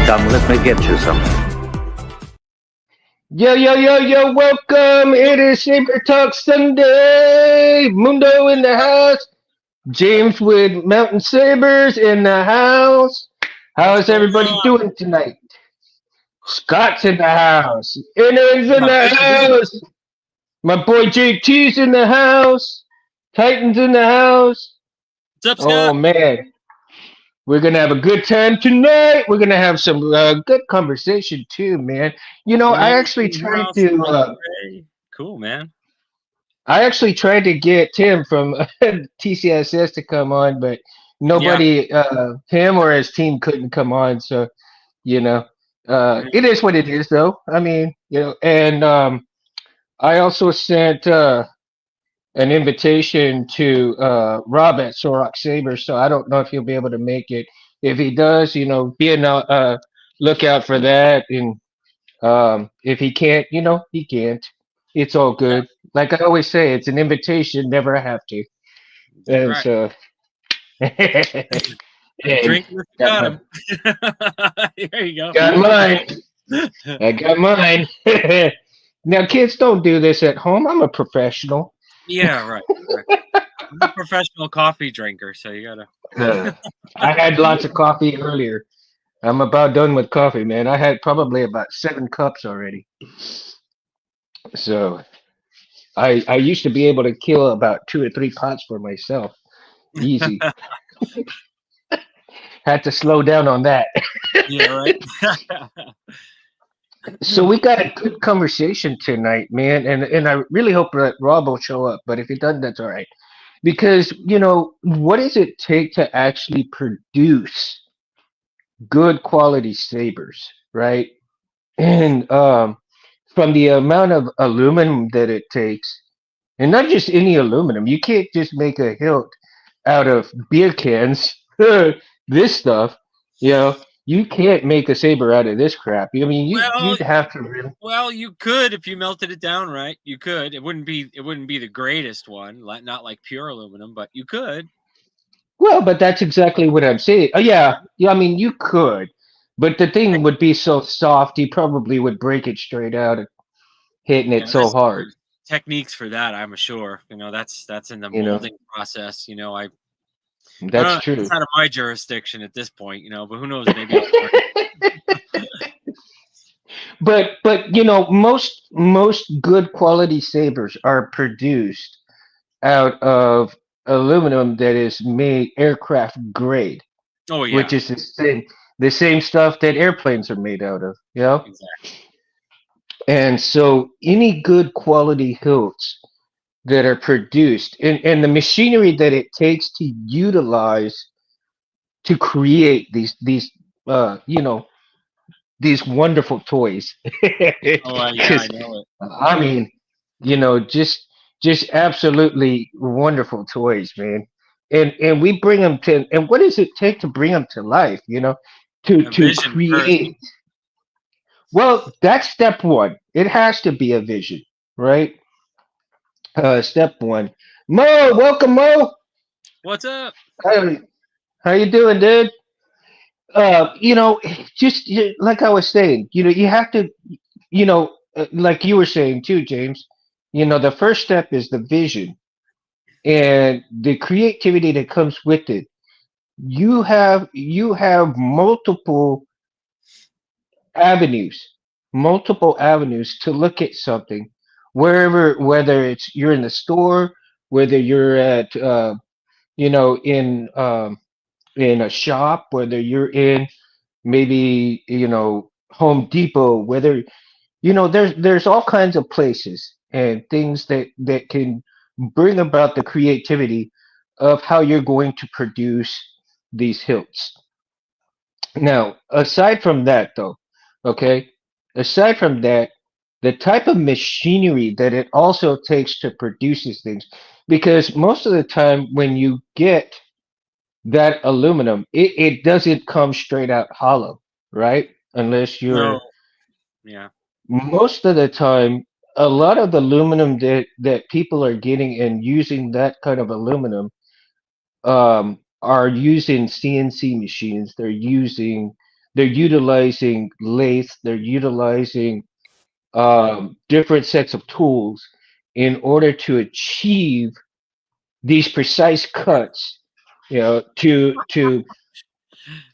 Come, let me get you some. Yo, yo, yo, yo, welcome. It is Saber Talk Sunday. Mundo in the house. James with Mountain Sabers in the house. What's How's going everybody on? doing tonight? Scott's in the house. Innings in My the baby. house. My boy JT's in the house. Titan's in the house. What's up, Oh, Scott? man. We're going to have a good time tonight. We're going to have some good conversation, too, man. I Innings actually in the tried house, to. Monday. Cool, man. I actually tried to get Tim from TCSS to come on, but Yeah. nobody, him or his team couldn't come on. So, you know, Yeah. it is what it is, though. I mean, and I also sent an invitation to Rob at Sorok Saber, so I don't know if he'll be able to make it. If he does, be a lookout for that. And if he can't, he can't. It's all Yeah. good. Like I always say, it's an invitation, never a have to. That's And right. so, and Drink if you got got my him. There you got mine. go. I got mine. Now, kids, don't do this at home. I'm a professional. Yeah, right. Right. I'm a professional coffee drinker, so you Uh, gotta. I had lots of coffee earlier. I'm about done with coffee, man. I had probably about 7 cups already. So I used to be able to kill about 2 or 3 pots for myself. Easy. Had to slow down on that. Yeah, right. So we got a good conversation tonight, man, and I really hope that Rob will show up. But if he doesn't, that's all right. Because what does it take to actually produce good quality sabers, right? And from the amount of aluminum that it takes, and not just any aluminum, you can't just make a hilt out of beer cans. This stuff, you know, you can't make a saber out of this crap. I mean, well, you'd have to really. well, you could if you melted it down right. You could. It wouldn't be the greatest one, not like pure aluminum, but you could. Well, but that's exactly what I'm saying. Oh, yeah, yeah. I mean, you could, but the thing would be so soft, you probably would break it straight out, hitting Yeah, it so hard. there's techniques for that, I'm sure. That's in the You know, molding process. I don't that's know. It's true. out of my jurisdiction at this point. But who knows? Maybe I'll learn. But most good quality sabers are produced out of aluminum that is made aircraft grade, Oh which yeah, is the same stuff that airplanes are made out of. exactly. And so any good quality hilts that are produced and the machinery that it takes to utilize to create uh you know these wonderful toys. Yeah, I Because know it. I mean, just absolutely wonderful toys, man. And we bring them to, and what does it take to bring them to life? To A to vision first. create. Well, that's step one. It has to be a vision, right? Step one. Mo, welcome, Mo. What's up? How, how you doing, dude? You know, just like I was saying, you have to, like you were saying too, James. The first step is the vision and the creativity that comes with it. You have avenues, multiple avenues to look at something, whether it's you're in the store, whether you're at, in a shop, whether you're in maybe Home Depot, whether there's all kinds of places and things that can bring about the creativity of how you're going to produce these hilts. Now, aside from that, though, okay, aside from that, the type of machinery that it also takes to produce these things, because most of the time when you get that aluminum, it doesn't come straight out hollow, right? Unless No. you're Yeah. most of the time, a lot of the aluminum that people are getting and using that kind of aluminum are using CNC machines. they're utilizing lathes, they're utilizing different sets of tools in order to achieve these precise cuts. To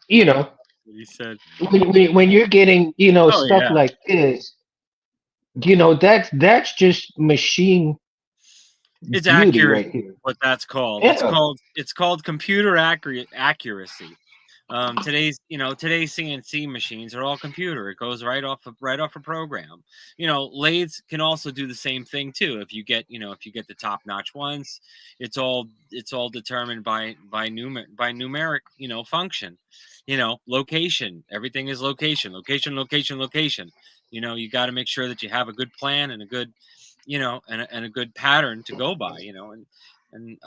you know He said, when you're getting "Oh stuff yeah, like this, that's just machine it's beauty accuracy. right here. What that's called? Yeah. It's called computer accuracy. Today's CNC machines are all computer. It goes right off a program. Lathes can also do the same thing too. If you get the top notch ones, it's all determined by numeric function. Location. Everything is location, location, location, location. You got to make sure that you have a good plan and a good and a good pattern to go by. And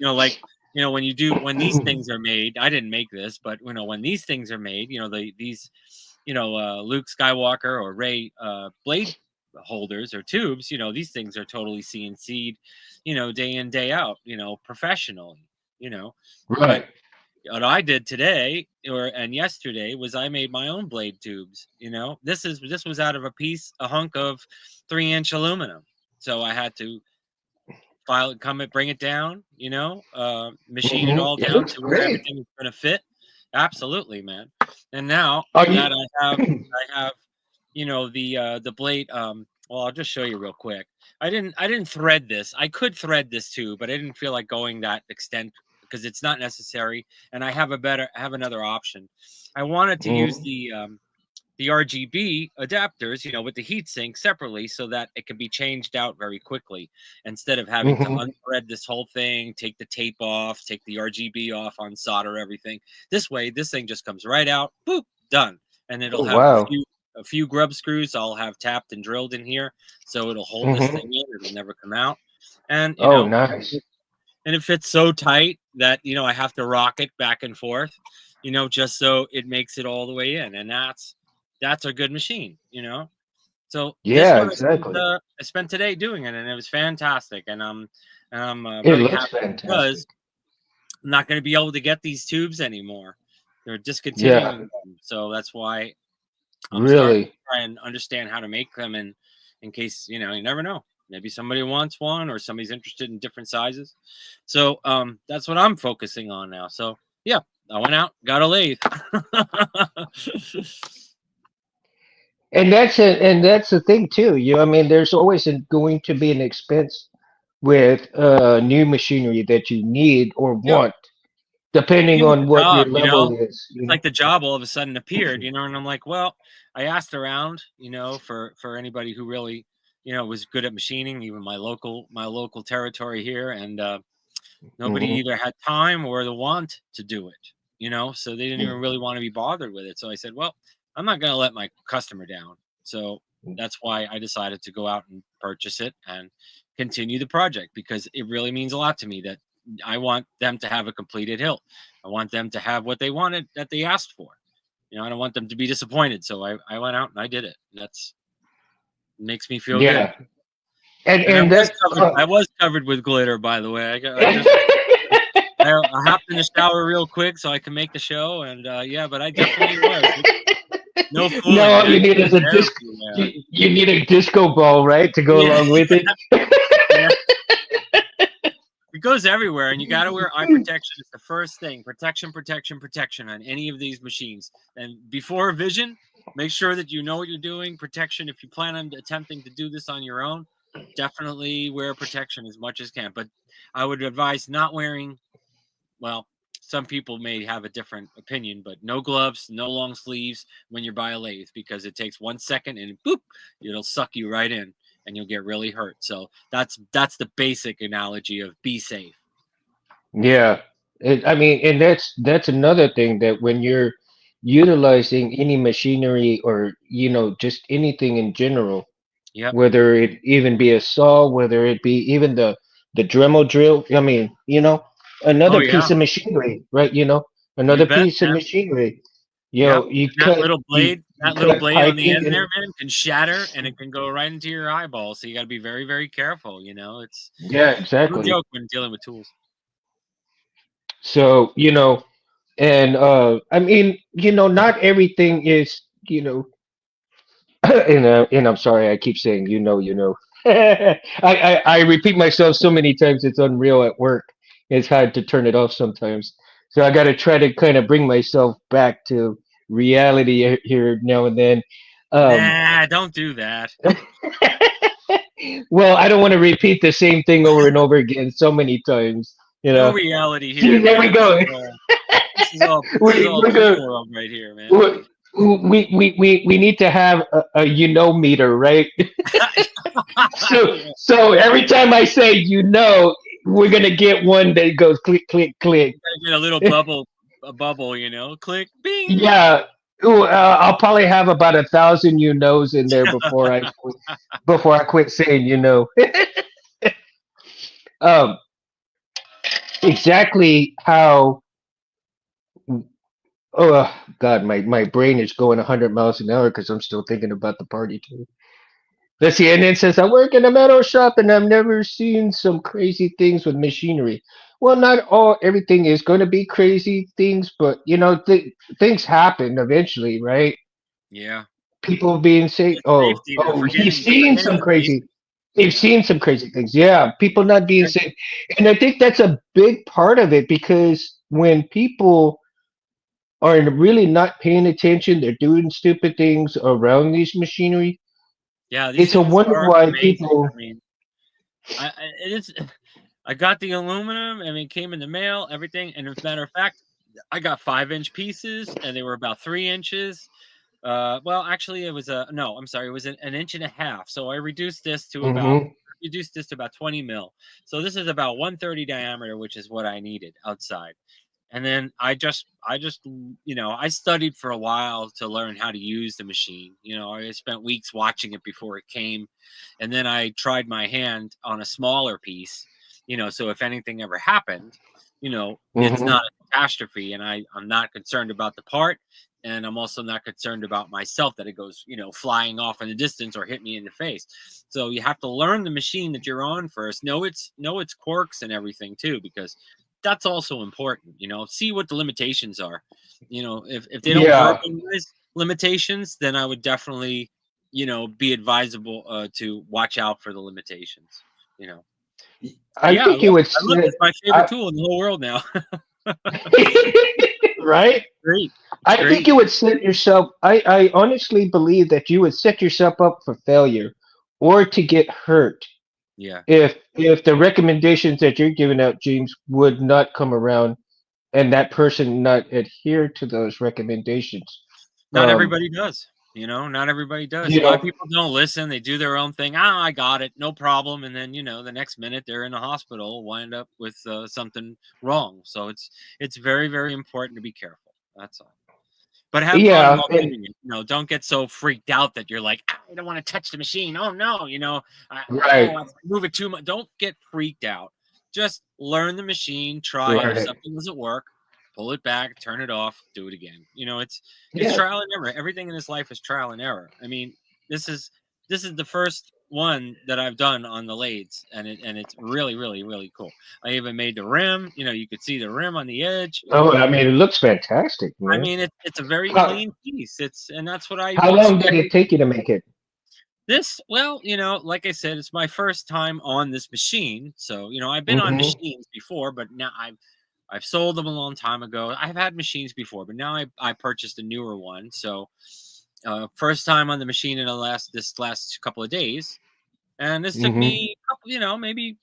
like when these things are made, I didn't make this, but when these things are made, Luke Skywalker or Ray blade holders or tubes, these things are totally CNC'd, day in, day out, professionally, you know. But Right. what I did today and yesterday was I made my own blade tubes. This was out of a hunk of 3-inch aluminum. So I had to bring it down, machine it all It down looks to where great. everything is going to fit. Absolutely, man. And now Are that you? I have, the blade. Well, I'll just show you real quick. I didn't thread this. I could thread this too, but I didn't feel like going that extent because it's not necessary. And I have another option. I wanted to use Mhm, the RGB adapters, with the heat sink separately so that it can be changed out very quickly instead of having to mhm. unthread this whole thing, take the tape off, take the RGB off, unsolder everything. This way, this thing just comes right out, boop, done. And it'll Oh have wow. a few grub screws I'll have tapped and drilled in here, so it'll hold this Hmm. thing in. It'll never come out. And Oh nice. it fits so tight that I have to rock it back and forth, just so it makes it all the way in, and that's a good machine. So this Yeah, one exactly. I spent today doing it, and it was fantastic, and I'm It very looks happy fantastic. because I'm not going to be able to get these tubes anymore. They're Yeah, discontinuing them, so that's why I'm starting to really. try and understand how to make them, and in case you never know. Maybe somebody wants one, or somebody's interested in different sizes. So that's what I'm focusing on now. So yeah, I went out, got a lathe. And that's the thing too. I mean, there's always going to be an expense with new machinery that you need or Yeah, want, depending even with on the what your job, level is. it's like the job all of a sudden appeared, and I'm like, well, I asked around, for anybody who really, was good at machining, even my local territory here, and nobody Hmm. either had time or the want to do it, so they didn't even really want to be bothered with it. So I said, well, I'm not going to let my customer down. So that's why I decided to go out and purchase it and continue the project because it really means a lot to me that I want them to have a completed hilt. I want them to have what they wanted that they asked for. I don't want them to be disappointed. So I went out and I did it. That's makes me feel good. Yeah, and And I and was that's covered. I was covered with glitter, by the way. I just I hopped in the shower real quick so I can make the show, and yeah, but I definitely was. No now fooling, all man. you It need goes is a disc. everywhere. You need a disco ball, right, to go Yeah, along with it. yeah. It goes everywhere, and you got to wear eye protection. It's the first thing. Protection, protection, protection on any of these machines. And before vision, make sure that you know what you're doing. Protection. If you plan on attempting to do this on your own, definitely wear protection as much as can. But I would advise not wearing. Well, some people may have a different opinion, but no gloves, no long sleeves when you're by a lathe because it takes 1 second and boop, it'll suck you right in and you'll get really hurt. So that's the basic analogy of be safe. Yeah, I mean, and that's another thing that when you're utilizing any machinery or just anything in general, Yep. whether it even be a saw, whether it be even the Dremel drill. I mean, Oh another yeah. piece of machinery, right? You Another bet, piece of man. machinery. Yep. You And cut you that little cut blade on the piping end there, and man, can shatter and it can go right into your eyeball. So you got to be very, very careful. yeah, No exactly. joke when dealing with tools. So And I mean, not everything is, and I'm sorry, I keep saying, I repeat myself so many times it's unreal at work. It's hard to turn it off sometimes. So I got to try to kind of bring myself back to reality here now and then. Um, Nah, don't do that. well, I don't want to repeat the same thing over and over again so many times. You No know. reality See, here, there we man. go. This is we all we dream go. world right here, man. We we need to have a meter, right? So Yeah, so every time I say we're gonna get one that goes click click click. gotta get a little bubble, a bubble, click, bing. Yeah. Ooh, I'll probably have about 1,000 in there before I quit saying um, exactly how. Oh God, my brain is going 100 miles an hour because I'm still thinking about the party too. The CNN says, I work in a metal shop and I've never seen some crazy things with machinery. Well, not everything is going to be crazy things, but things happen eventually, right? Yeah, People being safe. it's Oh, safety. They're he's forgetting seen forgetting some the crazy. basics. They've Yeah, seen some crazy things. Yeah, people not being safe, and I think that's a big part of it because when people are really not paying attention, they're doing stupid things around these machinery. yeah. These It's a things wonder are why amazing. people. I mean, it is. I got the aluminum. I mean, it came in the mail, everything. And as a matter of fact, I got 5-inch pieces, and they were about 3 inches. Well, actually, it was a no. I'm sorry, it was an inch and a half. So I Hmm. reduced this to about 20 mil. So this is about 130 diameter, which is what I needed outside. And then I studied for a while to learn how to use the machine. I spent weeks watching it before it came, and then I tried my hand on a smaller piece. So if anything ever happened, it's Hmm. not a catastrophe, and I'm not concerned about the part, and I'm also not concerned about myself that it goes, flying off in the distance or hit me in the face. So you have to learn the machine that you're on first. Know its quirks and everything too, because that's also important. See what the limitations are. If they don't Yeah, verbalize limitations, then I would definitely, be advisable to watch out for the limitations. You know, but I yeah, think you would I love it. sit. It's my favorite I, tool in the whole world now. right? Great. It's I think great. you would set yourself. I honestly believe that you would set yourself up for failure or to get hurt Yeah. if the recommendations that you're giving out, James, would not come around and that person not adhere to those recommendations. Not Um, everybody does. Not everybody does. you A lot of know, people don't listen. They do their own thing. Ah, I got it. No problem. And then, the next minute they're in the hospital, wind up with something wrong. So it's very, very important to be careful. That's all. But have fun yeah, while and doing it. Don't get so freaked out that you're like, I don't want to touch the machine. Oh no, right, I move it too much. Don't get freaked out. Just learn the machine, try it. If right, something doesn't work, pull it back, turn it off, do it again. It's yeah. trial and error. Everything in this life is trial and error. I mean, this is this is the first one that I've done on the lathes, and it's really, really, really cool. I even made the rim. You could see the rim on the edge. Oh, I mean, it looks fantastic, I man. mean, it's a very How clean piece. And that's what I how long did expect. it take you to make it? Well, like I said, it's my first time on this machine. So, I've been on Hmm. machines before, but now I've sold them a long time ago. I've had machines before, but now I purchased a newer one. So, first time on the machine in this last couple of days, and this took Hmm. me, maybe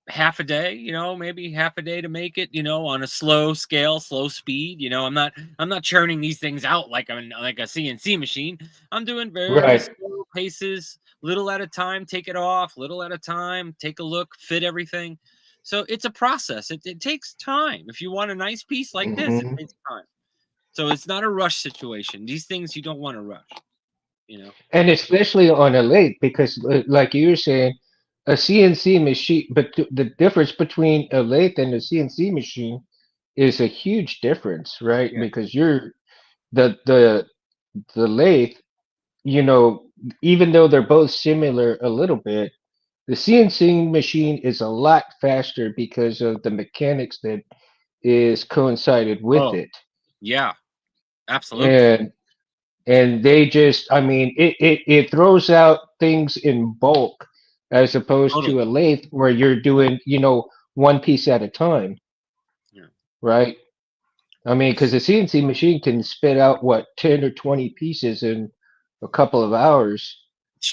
half a day, maybe half a day to make it, on a slow scale, slow speed. I'm not churning these things out like I'm like a CNC machine. I'm doing very Right. slow paces, little at a time, take it off, little at a time, take a look, fit everything. So it's a process. It takes time. If you want a nice piece like this, it Hmm. takes time. So it's not a rush situation. These things you don't want to rush, you know. And especially on a lathe, because like you were saying, a CNC machine, but the difference between a lathe and a CNC machine is a huge difference, right? Yeah. Because the the the lathe, you know, even though they're both similar a little bit, the CNC machine is a lot faster because of the mechanics that is coincided with Oh, it, yeah, absolutely. and they just, I mean, it throws out things in bulk as opposed Totally. to a lathe where you're doing, one piece at a time, Yeah. right? I mean, because a CNC machine can spit out what 10 or 20 pieces in a couple of hours,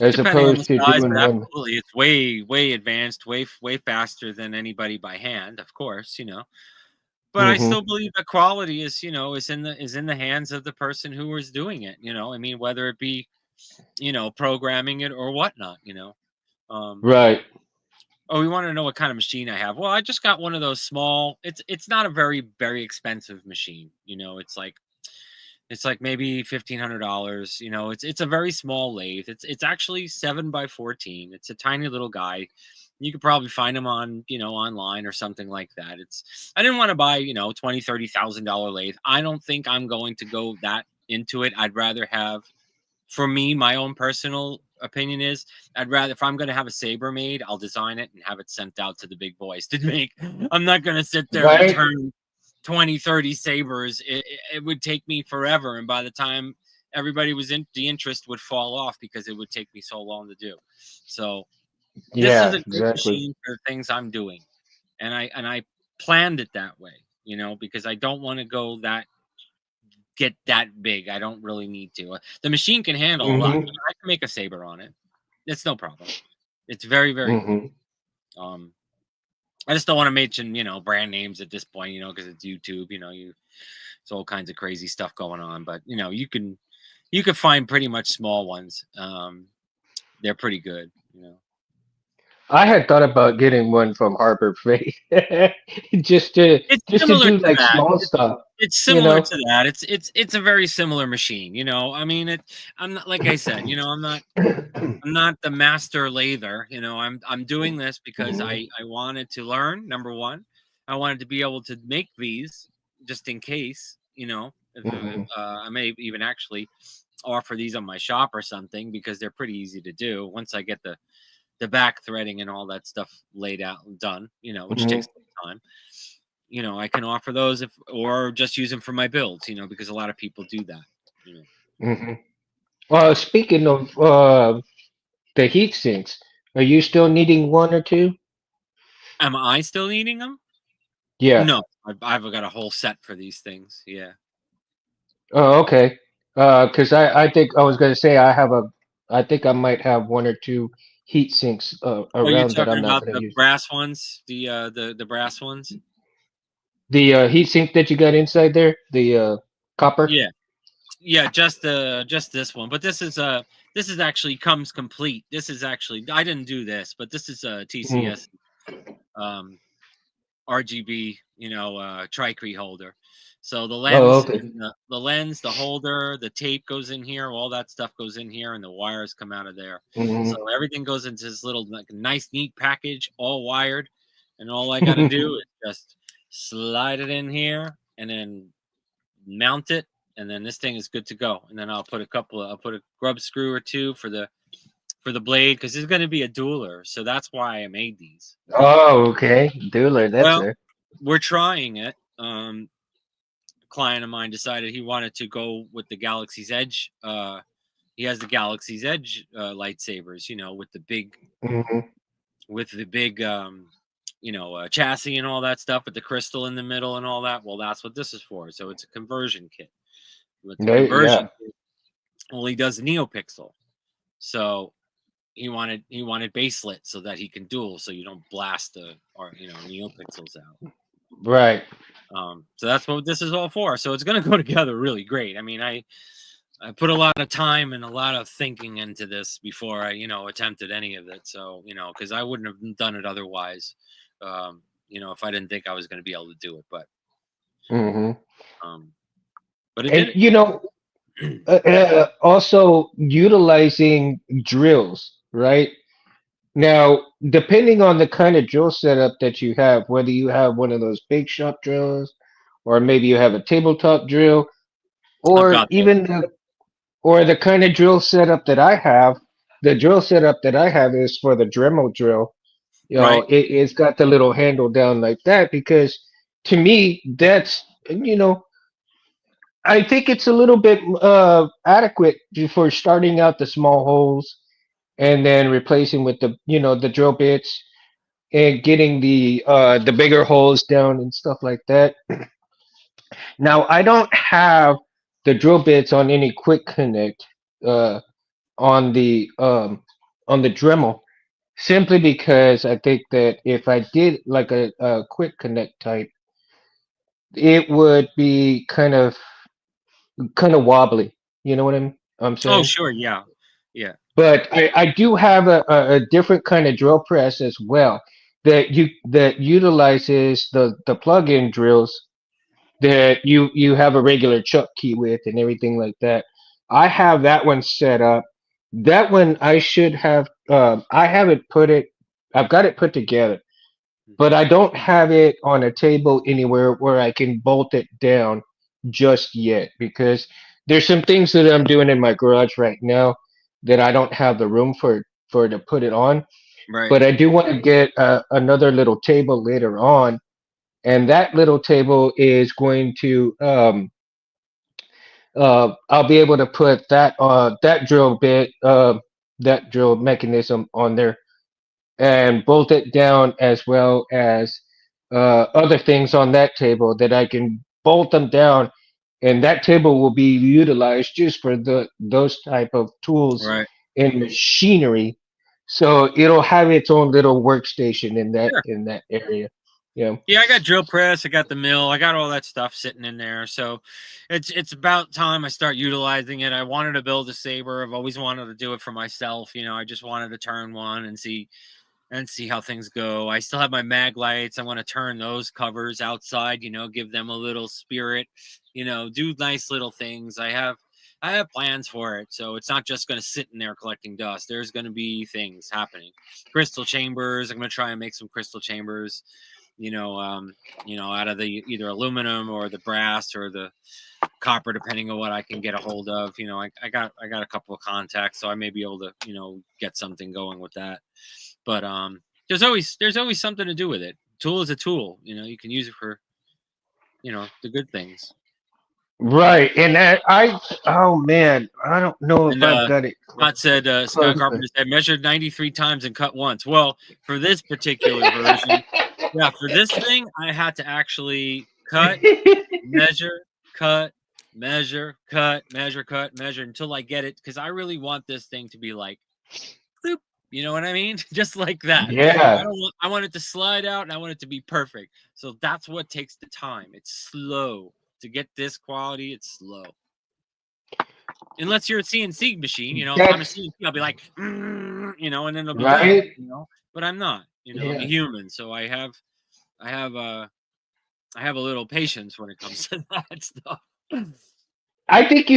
as Depending on the opposed to size, doing but one. absolutely, it's way advanced, way faster than anybody by hand, of course, But I Hmm. still believe that quality is in the hands of the person who is doing it. I mean, whether it be programming it or whatnot. Um, Right. oh, you want to know what kind of machine I have? Well, I just got one of those small. It's not a very expensive machine. It's like maybe $1,500. It's a very small lathe. It's actually 7 by 14. It's a tiny little guy. You could probably find them on online or something like that. I didn't want to buy 20 $30,000 lathe. I don't think I'm going to go that into it. I'd rather have, for me, my own personal opinion is, I'd rather, if I'm going to have a saber made, I'll design it and have it sent out to the big boys to make. I'm not going to sit there and Right. turn 20, 30 sabers. It would take me forever, and by the time everybody was in, the interest would fall off because it would take me so long to do. So this is Yeah, a great exactly. machine for things I'm doing, and I planned it that way, because I don't want to get that big. I don't really need to. The machine can handle a lot. Hmm. I can make a saber on it. It's no problem. It's very good. Hmm. Um, I just don't want to mention, brand names at this point, because it's YouTube. It's all kinds of crazy stuff going on. But you can find pretty much small ones. They're pretty good. I had thought about getting one from Harbor Freight, It's just to similar do to like that. small stuff, It's you similar know. to that. It's a very similar machine. I mean, I'm not, like I said. I'm not the master lather. I'm doing this because Hmm. I wanted to learn. Number one, I wanted to be able to make these just in case. If Hmm. I may even actually offer these on my shop or something, because they're pretty easy to do once I get the back threading and all that stuff laid out and done. Which Hmm. takes some time. I can offer those, if or just use them for my builds. Because a lot of people do that. You know, Hmm. Speaking of the heat sinks, are you still needing one or two? am I still needing them? Yeah. No, I've got a whole set for these things. Yeah. Oh, okay. Because I think I was gonna say I think I might have one or two heat sinks Oh, you're around that talking I'm not about gonna the use. brass ones, the brass ones? The heat sink that you got inside there, the copper. Yeah. Yeah, just this one. But this is actually comes complete. This is actually, I didn't do this, but this is a Mm. TCS um RGB, tricrete holder. So the Oh, lens okay. and the holder, the tape goes in here, all that stuff goes in here, and the wires come out of there. So Hmm. everything goes into this little, like, nice, neat package, all wired, and all I got to do is just slide it in here and then mount it, and then this thing is good to go. And then I'll put a grub screw or two for the blade, because it's going to be a dueler, so that's why I made these. Oh, okay. Dueler, that's Well, it. we're trying it. A client of mine decided he wanted to go with the Galaxy's Edge. He has the Galaxy's Edge lightsabers, Hmm. with the big chassis and all that stuff, with the crystal in the middle and all that. Well, that's what this is for. So it's a conversion kit. With the Yeah. conversion kit, well, he does NeoPixel. So he wanted baselit so that he can duel, so you don't blast the or NeoPixels out. Right. So that's what this is all for. So it's going to go together really great. I mean, I put a lot of time and a lot of thinking into this before I attempted any of it. So, because I wouldn't have done it otherwise, if I didn't think I was going to be able to do it. Hmm. Um, but I And did it. also utilizing drills, right? Now, depending on the kind of drill setup that you have, whether you have one of those big shop drills, or maybe you have a tabletop drill, I've or got both. even the kind of drill setup that I have, the drill setup that I have is for the Dremel drill. Right. It's got the little handle down like that because to me, that's, I think it's a little bit adequate for starting out the small holes and then replacing with the drill bits and getting the bigger holes down and stuff like that. Now, I don't have the drill bits on any quick connect uh, on the Dremel, simply because I think that if I did like a quick connect type, it would be kind of wobbly. You know what I'm Oh, saying? sure, yeah, yeah, But I do have a different kind of drill press as well that utilizes the plug-in drills that you have a regular chuck key with and everything like that. I have that one set up. That one I should have. I haven't put it. I've got it put together, mhm, but I don't have it on a table anywhere where I can bolt it down just yet because there's some things that I'm doing in my garage right now that I don't have the room for to put it on. right, But I do want to get another little table later on, and that little table is going to I'll be able to put that drill bit that drill mechanism on there and bolt it down as well as other things on that table that I can bolt them down, and that table will be utilized just for those type of tools right, and machinery. So it'll have its own little workstation in that sure. in that area. Yeah. Yeah, I got drill press, I got the mill, I got all that stuff sitting in there. So it's about time I start utilizing it. I wanted to build a saber. I've always wanted to do it for myself. I just wanted to turn one and see how things go. I still have my mag lights. I want to turn those covers outside, give them a little spirit, do nice little things. I have plans for it. So it's not just going to sit in there collecting dust. There's going to be things happening. Crystal chambers. I'm going to try and make some crystal chambers, you know, um, out of the either aluminum or the brass or the copper, depending on what I can get a hold of. I got a couple of contacts, so I may be able to, get something going with that. But there's always something to do with it. Tool is a tool. You can use it for the good things. Right. And oh man, I don't know if And I've got it Scott close. Carpenter said measured 93 times and cut once. Well, for this particular version, yeah, for this thing, I had to actually cut, measure, cut, measure, cut, measure, cut, measure until I get it because I really want this thing to be like bloop, you know what I mean? Just like that. Yeah. I want it to slide out and I want it to be perfect. So that's what takes the time. It's slow. To get this quality, it's slow. Unless you're a CNC machine, if I'm a That's CNC, I'll be like, and then it'll be done, right. But I'm not, I'm a Yeah. human, so I have, I have a little patience when it comes to that stuff. I think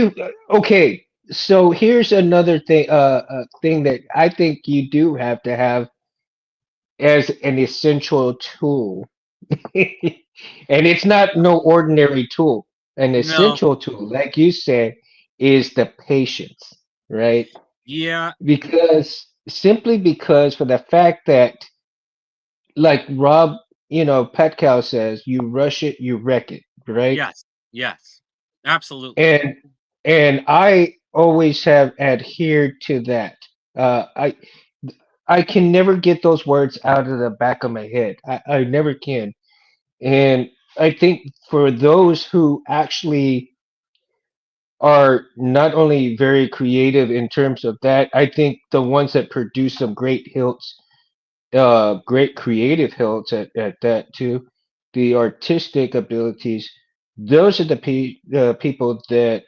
okay. So here's another thing that I think you do have to have as an essential tool. And it's not no ordinary tool. An No, essential tool, like you said, is the patience, right? yeah, Because simply because for the fact that, like Rob, Petcow says, you rush it, you wreck it, right? yes, yes, absolutely. And I always have adhered to that. Uh, I I can never get those words out of the back of my head. I never can. And I think for those who actually are not only very creative in terms of that, I think the ones that produce some great hilts, great creative hilts at that too, the artistic abilities, those are the people that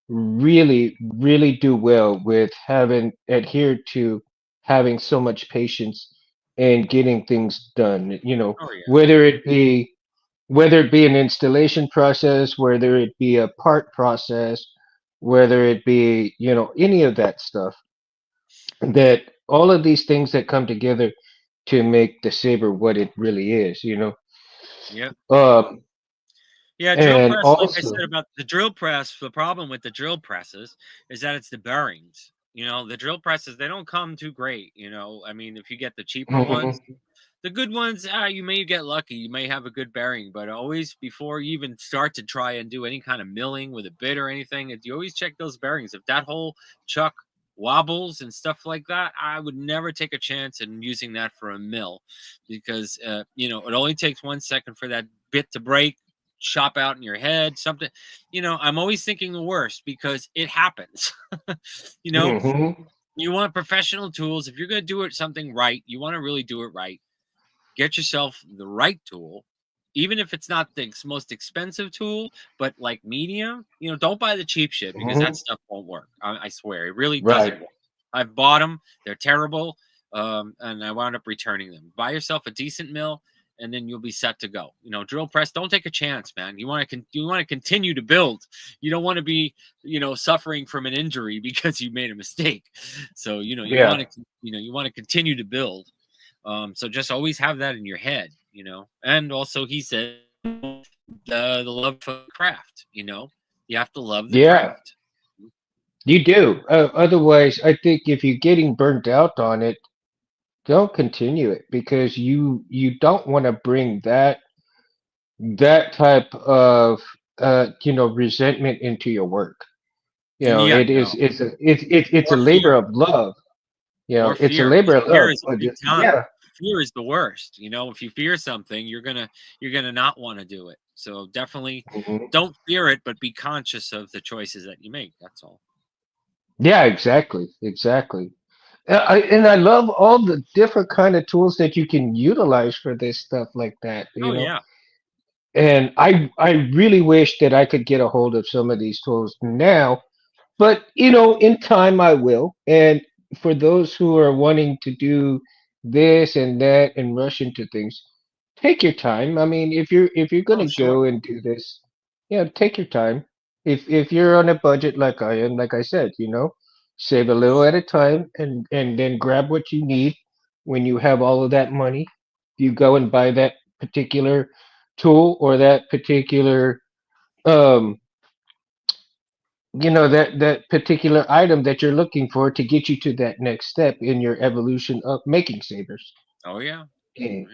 really do well with having adhered to having so much patience and getting things done. Oh yeah, Whether it be an installation process, whether it be a part process, whether it be, any of that stuff, that all of these things that come together to make the saber what it really is. yeah. Um, Yeah, drill and press, like I also, said about the drill press, the problem with the drill presses is that it's the bearings. The drill presses, they don't come too great. I mean, if you get the cheaper ones, Hmm. the good ones, you may get lucky. You may have a good bearing, but always before you even start to try and do any kind of milling with a bit or anything, you always check those bearings. If that whole chuck wobbles and stuff like that, I would never take a chance in using that for a mill, because it only takes 1 second for that bit to break, chop out in your head, something. I'm always thinking the worst because it happens. you know, Hmm. you want professional tools. If you're going to do it something right, you want to really do it right. Get yourself the right tool, even if it's not the most expensive tool, but like medium. Don't buy the cheap shit, because that Hmm. stuff won't work. I swear, it really doesn't Right. work. I've bought them; they're terrible, and I wound up returning them. Buy yourself a decent mill, and then you'll be set to go. Drill press. Don't take a chance, man. You want to continue to build. You don't want to be suffering from an injury because you made a mistake. So you want Yeah. to you want to continue to build. So just always have that in your head. And also he said the love for the craft. You have to love the Yeah. craft. You do. Otherwise, I think if you're getting burnt out on it, don't continue it because you don't want to bring that type of resentment into your work. Yeah, It is no, it's a or labor fear, of love. or It's a fear, labor because of fear love. is a But big time. yeah. Fear is the worst. If you fear something, you're gonna not want to do it. So definitely Mhm. don't fear it, but be conscious of the choices that you make. That's all. Yeah, exactly, exactly. And I love all the different kind of tools that you can utilize for this stuff like that. Oh yeah. And I really wish that I could get a hold of some of these tools now. But in time I will. And for those who are wanting to do this and that and rush into things, take your time. I mean, if you're Oh gonna sure. go and do this, take your time. If you're on a budget like I am, like I said, save a little at a time and then grab what you need when you have all of that money. You go and buy that particular tool or that particular um that particular item that you're looking for to get you to that next step in your evolution of making sabers. Oh yeah. and,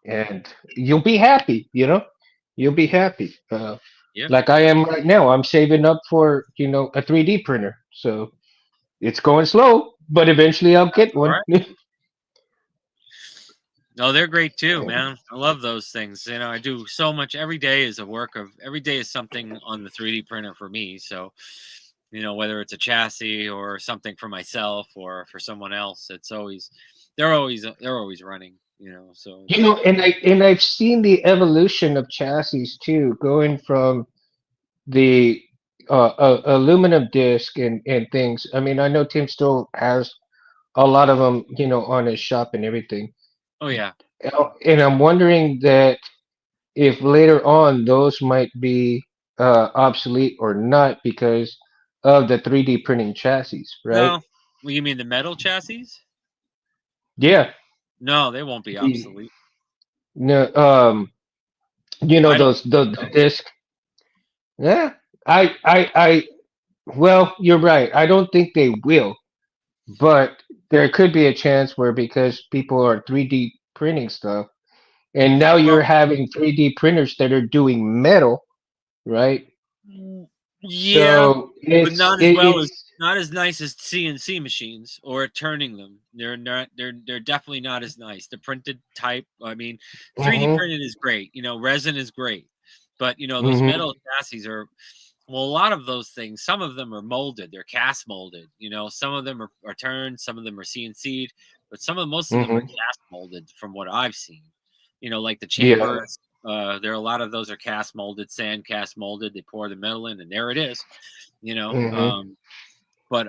Yeah. and you'll be happy. You'll be happy, Yep. like I am right now. I'm saving up for a 3D printer, so it's going slow, but eventually I'll That's get all one. right. No, they're great too, man. I love those things. I do so much. Every day is something on the 3D printer for me. So, whether it's a chassis or something for myself or for someone else, they're always running. So it's And I've seen the evolution of chassis too, going from the aluminum disc and things. I mean, I know Tim still has a lot of them, on his shop and everything. oh yeah. And I'm wondering that if later on those might be obsolete or not because of the 3D printing chassis, right? No, well, you mean the metal chassis? Yeah. No, they won't be The, obsolete. no, I don't those think the so. disc. Yeah. I well, you're right. I don't think they will, but there could be a chance where because people are 3D printing stuff, and now you're Well, having 3D printers that are doing metal, right? yeah, So but it's not as nice as CNC machines or turning them. They're not. They're definitely not as nice. The printed type. I mean, 3D hmm printed is great. Resin is great, but those hmm metal chassis are. Well, a lot of those things. Some of them are molded. They're cast molded. Some of them are turned. Some of them are CNC'd, but most of them are hmm cast molded. From what I've seen, like the yeah. chambers. There are a lot of those are cast molded, sand cast molded. They pour the metal in, and there it is. You know, hmm um, but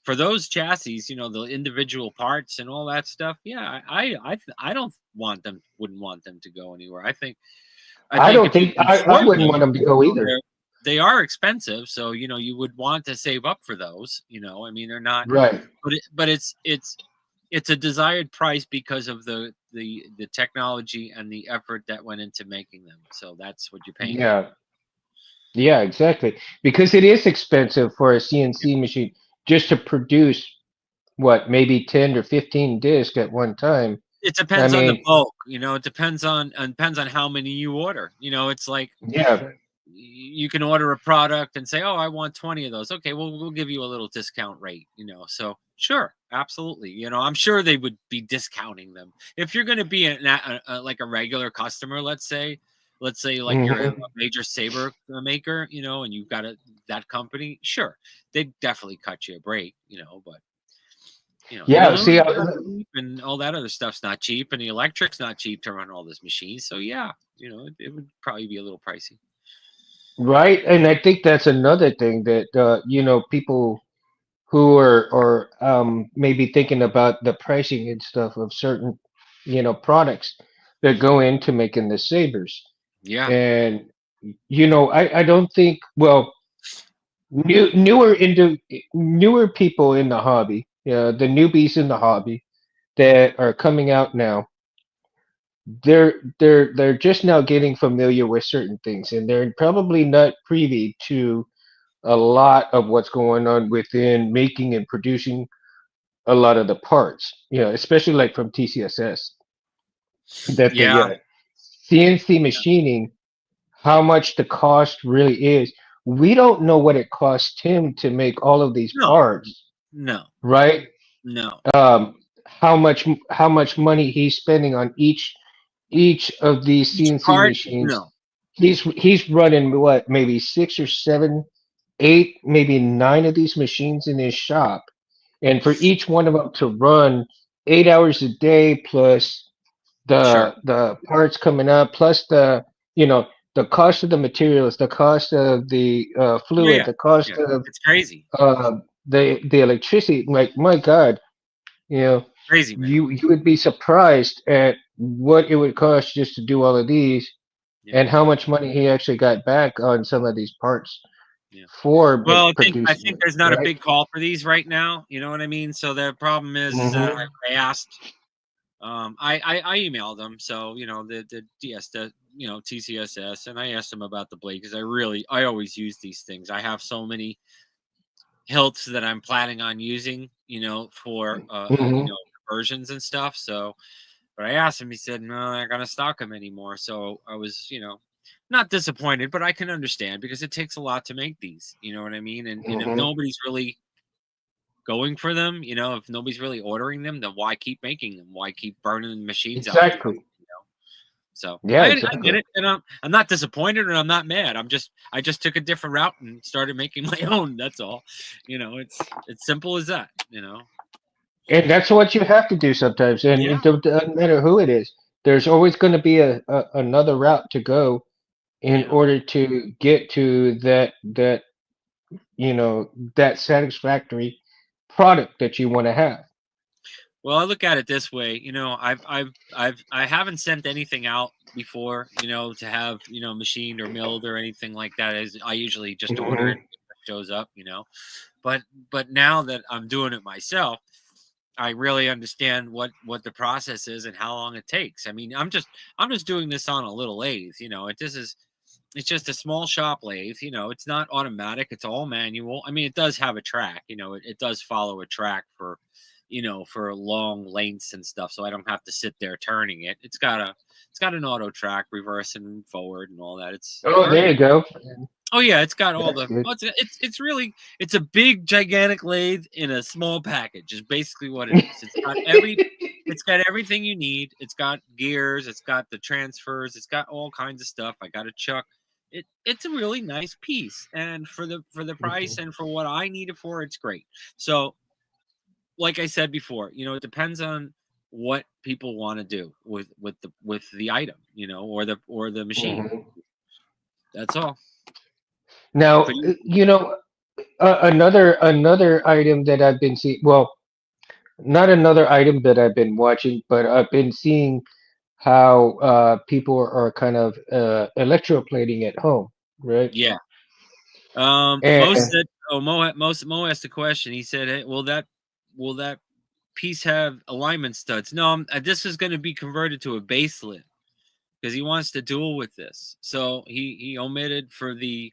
for those chassis, the individual parts and all that stuff, yeah, I don't want them, wouldn't want them to go anywhere. I I think don't if you think can I afford wouldn't want them, them to go either. they are expensive, so you would want to save up for those. I mean, they're not, Right. but it's a desired price because of the technology and the effort that went into making them. So that's what you're paying for. Yeah. Yeah, exactly. Because it is expensive for a CNC machine just to produce. what, maybe 10 or 15 discs at one time. It I depends on the mean, bulk, you know. It depends on how many you order. You know, it's like yeah. you can order a product and say, "Oh, I want 20 of those." Okay, well, we'll give you a little discount rate, you know. So, sure, absolutely. You know, I'm sure they would be discounting them. If you're going to be like a regular customer, let's say like you're a Hmm. major saber maker, you know, and you've got that company, sure, they'd definitely cut you a break, you know, but you know, the Yeah, see, aluminum's not cheap and all that other stuff's not cheap and the electric's not cheap to run all this machines. So yeah, you know, it would probably be a little pricey. right? And I think that's another thing that people who are maybe thinking about the pricing and stuff of certain products that go into making the sabers. Yeah. And I don't think, well, newer people in the hobby, the newbies in the hobby that are coming out now, they're just now getting familiar with certain things, and they're probably not privy to a lot of what's going on within making and producing a lot of the parts, especially like from TCSS, that the Yeah. CNC Yeah. machining, how much the cost really is. We don't know what it cost him to make all of these No. parts, No. right? No. Um, how much money he's spending on each of these Each CNC part? machines. No. He's running what, maybe six or seven, eight, maybe nine of these machines in his shop, and for each one of them to run 8 hours a day plus Sure. the parts coming up plus the cost of the materials, the cost of the Yeah. fluid, Yeah. the cost Yeah. of It's crazy. uh, the electricity. Like, my God, you know, Crazy, man. you would be surprised at what it would cost just to do all of these, Yeah. and how much money he actually got back on some of these parts Yeah. for Well, I producing think it, there's not a right? big call for these right now. You know what I mean? So the problem is that Hmm. I asked. I emailed them, so you know the DS the TCSS, and I asked them about the blade because I always use these things. I have so many hilts that I'm planning on using, you know, for Hmm. conversions and stuff. So, but I asked him, he said no, they're not gonna stock them anymore. So I was, not disappointed, but I can understand because it takes a lot to make these. You know what I mean? And if Hmm. nobody's really going for them, you know, if nobody's really ordering them, then why keep making them? Why keep burning machines out there? Exactly. You know? So Yeah, I get exactly. it, and I'm not disappointed, and I'm not mad. I just took a different route and started making my own. That's all. You know, it's simple as that. You know. And that's what you have to do sometimes. And Yeah. doesn't matter who it is. There's always going to be another route to go in Yeah. order to get to that satisfactory product that you want to have. Well, I look at it this way. You know, I haven't sent anything out before. You know, to have machined or milled or anything like that. Is I usually just order it. Hmm. It shows up. You know, but now that I'm doing it myself, I really understand what the process is and how long it takes. I mean, I'm just doing this on a little lathe. You know, it's just a small shop lathe. You know, it's not automatic. It's all manual. I mean, it does have a track. You know, it does follow a track for for long lengths and stuff. So I don't have to sit there turning it. It's got an auto track, reverse and forward and all that. It's Oh, very. there you go. Oh yeah, it's got all That's the. good. Oh, it's really it's a big gigantic lathe in a small package. Is basically what it is. It's got everything you need. It's got gears. It's got the transfers. It's got all kinds of stuff. I got a chuck. It's a really nice piece, and for the price and for what I need it for, it's great. So, like I said before, it depends on what people want to do with the item, or the machine. Hmm. That's all. Now, But you, another item that I've been seeing. Well, not another item that I've been watching, but I've been seeing how people are kind of electroplating at home, right? yeah. Mo And said, "Oh, Mo asked a question. He said, hey, will that piece have alignment studs? No, this is going to be converted to a baselit because he wants to dual with this. So he omitted for the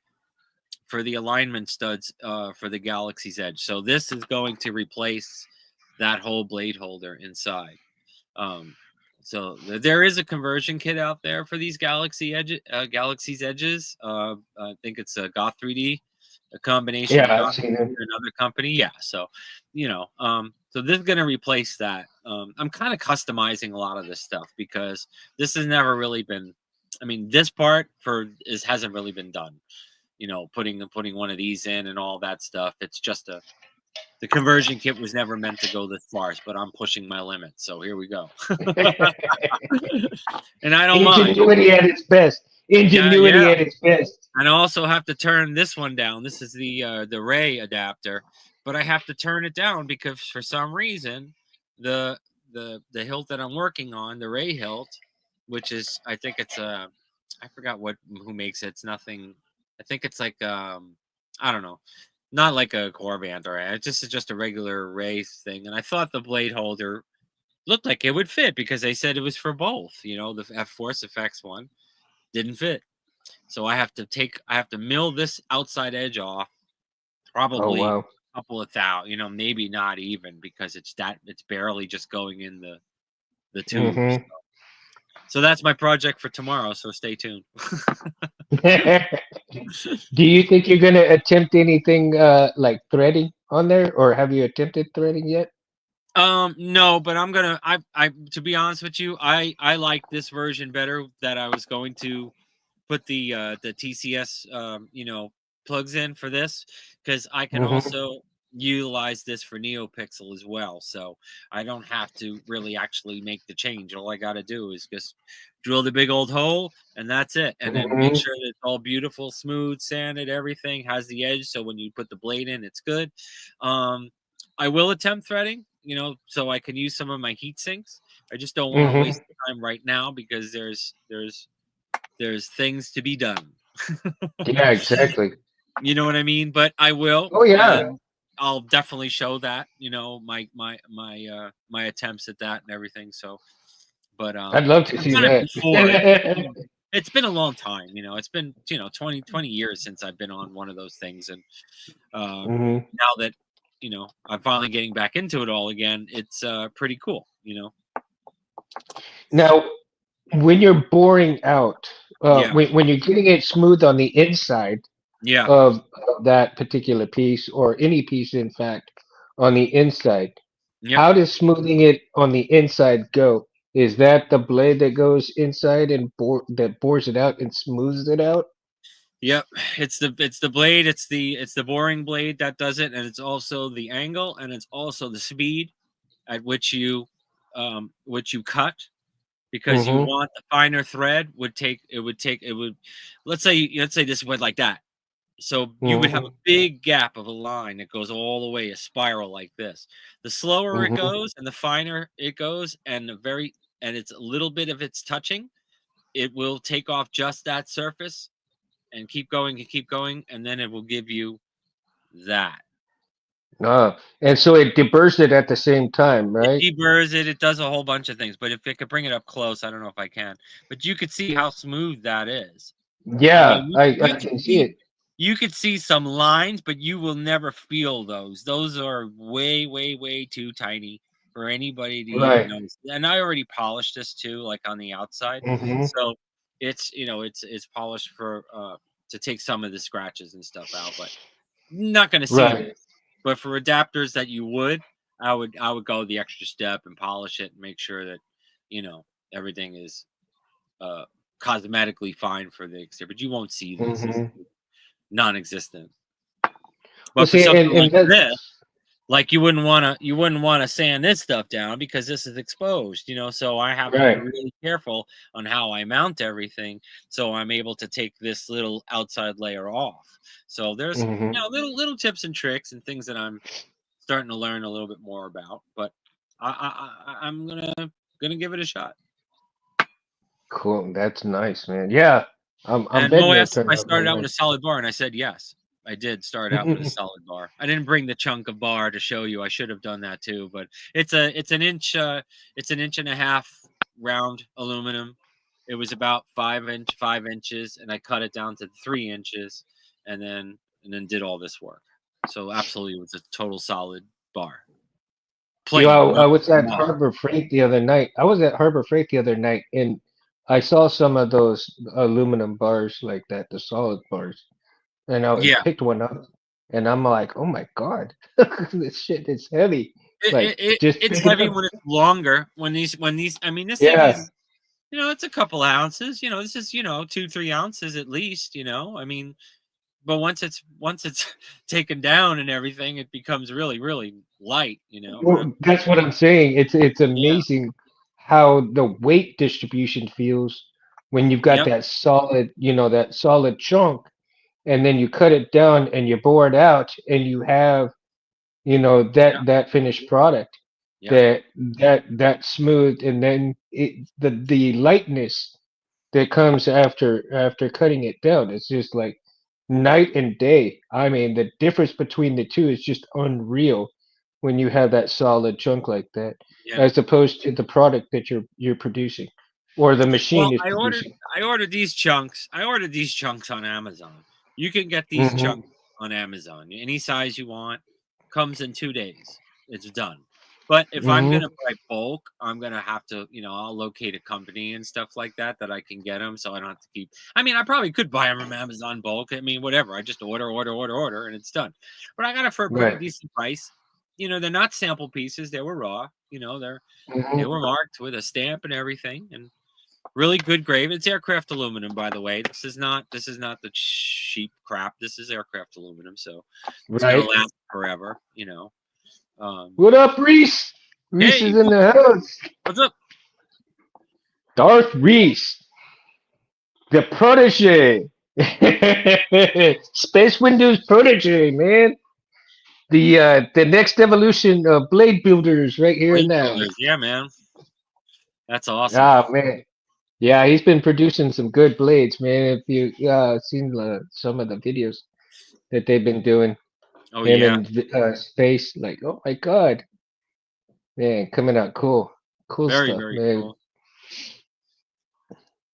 alignment studs for the Galaxy's Edge. So this is going to replace that whole blade holder inside. Um, so there is a conversion kit out there for these Galaxy's edges. I think it's a Goth 3D, a combination of Yeah, I've Goth seen 3D him. and another company. Yeah, so so this is gonna replace that. I'm kind of customizing a lot of this stuff because this has never really been. I mean, this part for is hasn't really been done. Putting one of these in and all that stuff. It's just a the conversion kit was never meant to go this far, but I'm pushing my limits. So here we go. And I don't mind. Ingenuity at its best. Yeah, Ingenuity yeah. at its best. And I also have to turn this one down. This is the Ray adapter, but I have to turn it down because for some reason the the hilt that I'm working on, the Ray hilt, which is I think it's a I forgot what who makes it. It's nothing. I think it's like I don't know, not like a core band or it's just a regular Ray thing. And I thought the blade holder looked like it would fit because they said it was for both. The F Force Effects one didn't fit. So I have to mill this outside edge off, Oh probably wow. a couple of thousand, maybe not even because it's barely just going in the tubes. Hmm. So that's my project for tomorrow. So stay tuned. Do you think you're gonna attempt anything like threading on there, or have you attempted threading yet? No, but I to be honest with you, I like this version better that I was going to put the TCS plugs in for this because I can Hmm. also utilize this for NeoPixel as well. So I don't have to really actually make the change. All I got to do is just drill the big old hole and that's it. And then make Hmm. sure that it's all beautiful, smooth, sanded, everything has the edge. So when you put the blade in, it's good. Um, I will attempt threading, so I can use some of my heat sinks. I just don't want to Hmm. waste time right now because there's things to be done. Yeah, exactly. You know what I mean? But I will, Oh yeah, and I'll definitely show that. My attempts at that and everything. So, but I'd love to I've see done it that. before. It's been a long time. It's been 20 years since I've been on one of those things, and Hmm. now that I'm finally getting back into it all again, it's pretty cool. Now, when you're boring out, Yeah, when you're getting it smooth on the inside yeah, of that particular piece, or any piece, in fact, on the inside, yep. how does smoothing it on the inside go? Is that the blade that goes inside and that bores it out and smooths it out? Yep, it's the blade, it's the boring blade that does it, and it's also the angle, and it's also the speed at which you cut because you Hmm. want the finer thread would let's say this went like that. So you would have a Hmm. big gap of a line that goes all the way a spiral like this. The slower it Hmm. goes and the finer it goes, and it's a little bit of its touching, it will take off just that surface and keep going, and then it will give you that. And so it deburrs it at the same time, It right? deburrs it. It does a whole bunch of things. But if it could bring it up close, I don't know if I can. But you could see how smooth that is. I Yeah, mean, I can see it. you could see some lines, but you will never feel those. Those are way, way, way too tiny for anybody to even Right. notice. And I already polished this too, like on the outside. Hmm. So it's polished for to take some of the scratches and stuff out, but not going to see Right. this. But for adapters that you would, I would go the extra step and polish it and make sure that you know everything is uh, cosmetically fine for the exterior. But you won't see this; it's Hmm. non-existent. Well, But for see, something and like this, that's like you wouldn't want to sand this stuff down because this is exposed. So I have to be right. really careful on how I mount everything, so I'm able to take this little outside layer off. So there's Hmm. little tips and tricks and things that I'm starting to learn a little bit more about, but I'm gonna give it a shot. Cool. That's nice, man. Yeah, I'm And Mo betting it'll asked if turn I out real started out with a nice. solid bar, and I said yes. I did start out with a solid bar. I didn't bring the chunk of bar to show you. I should have done that too, but it's an inch and a half round aluminum. It was about 5 inches, and I cut it down to 3 inches, and then did all this work. So absolutely, it was a total solid bar. Plain, I no, was at no. Harbor Freight the other night. I was at Harbor Freight the other night, and I saw some of those aluminum bars like that, the solid bars, and I Yeah, picked one up, and I'm like, oh my God, this shit is heavy. Like, just it's pick it heavy up. when it's longer. When these, I mean, this thing Yeah. is, it's a couple ounces. This is 2-3 ounces at least. I mean, but once it's taken down and everything, it becomes really really light. But Well, that's what I'm saying. It's yeah, amazing how the weight distribution feels when you've got yep, that solid, that solid chunk, and then you cut it down and you bore it out, and you have, yep, that finished product, yep, that smooth, and then the lightness that comes after cutting it down. It's just like night and day. I mean, the difference between the two is just unreal when you have that solid chunk like that, yeah. as opposed to the product that you're producing or the Well, machine is I ordered producing. I ordered these chunks. I ordered these chunks on Amazon. You can get these Hmm. chunks on Amazon. Any size you want. Comes in 2 days. It's done. But if I'm Hmm. gonna buy bulk, I'm gonna have to, I'll locate a company and stuff like that I can get them, so I don't have to keep. I mean, I probably could buy them from Amazon bulk. I mean, whatever. I just order, and it's done. But I got it for a pretty Right. decent price. They're not sample pieces. They were raw. They Hmm. were marked with a stamp and everything, and really good grade. It's aircraft aluminum, by the way. This is not the cheap crap. This is aircraft aluminum, so it's gonna Right. last forever. Um, What up, Reese? Reese hey, is in the house. what's up? Darth Reese, the protege. Space Windows protege, man. The next evolution of blade builders right here Blade now. builders, yeah, man, that's awesome. Ah, man. Yeah, he's been producing some good blades, man. If you seen some of the videos that they've been doing, Oh him yeah, in space, like, oh my God, man, coming out cool, cool very stuff, very man. cool.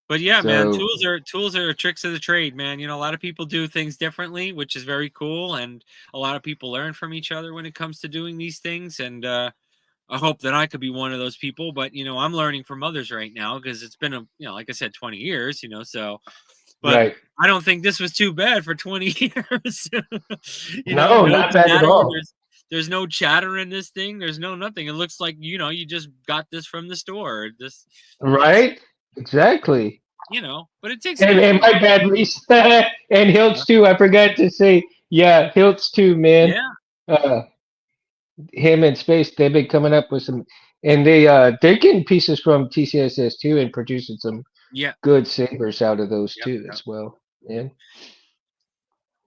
But yeah, man, So tools are tricks of the trade, man. A lot of people do things differently, which is very cool, and a lot of people learn from each other when it comes to doing these things. And I hope that I could be one of those people. But I'm learning from others right now because it's been like I said, 20 years. So, but right, I don't think this was too bad for 20 years. no, No not bad at chatter. all. There's no chatter in this thing. There's no nothing. It looks like you just got this from the store. It's Right, exactly. but it takes a And, bit of and my work. bad, Reese, and Yeah. Hilts too. I forgot to say, yeah, Hilts too, man. Yeah. Uh, him and Space, they've been coming up with some, and they're getting pieces from TCSS too, and producing some Yeah. good sabers out of those Yep. too Yep. as well. Man.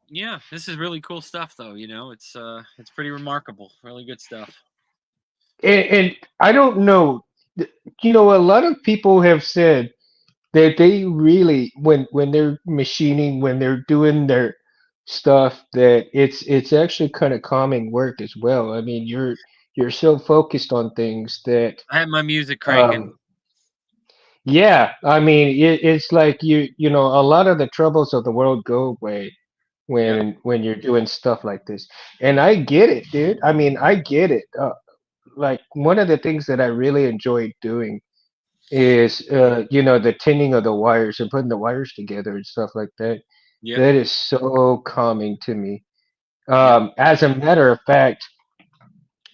Yeah. This is really cool stuff, though. It's pretty remarkable. Really good stuff. And I don't know, a lot of people have said that they really, when they're machining, when they're doing their stuff, that it's actually kind of calming work as well. I mean, you're so focused on things that I had my music cranking. um yeah, I mean, it's like a lot of the troubles of the world go away Yep. when you're doing stuff like this. And I get it, dude. I mean, I get it. Like one of the things that I really enjoy doing is the tinning of the wires and putting the wires together and stuff like that. Yep. That is so calming to me. Yep. As a matter of fact,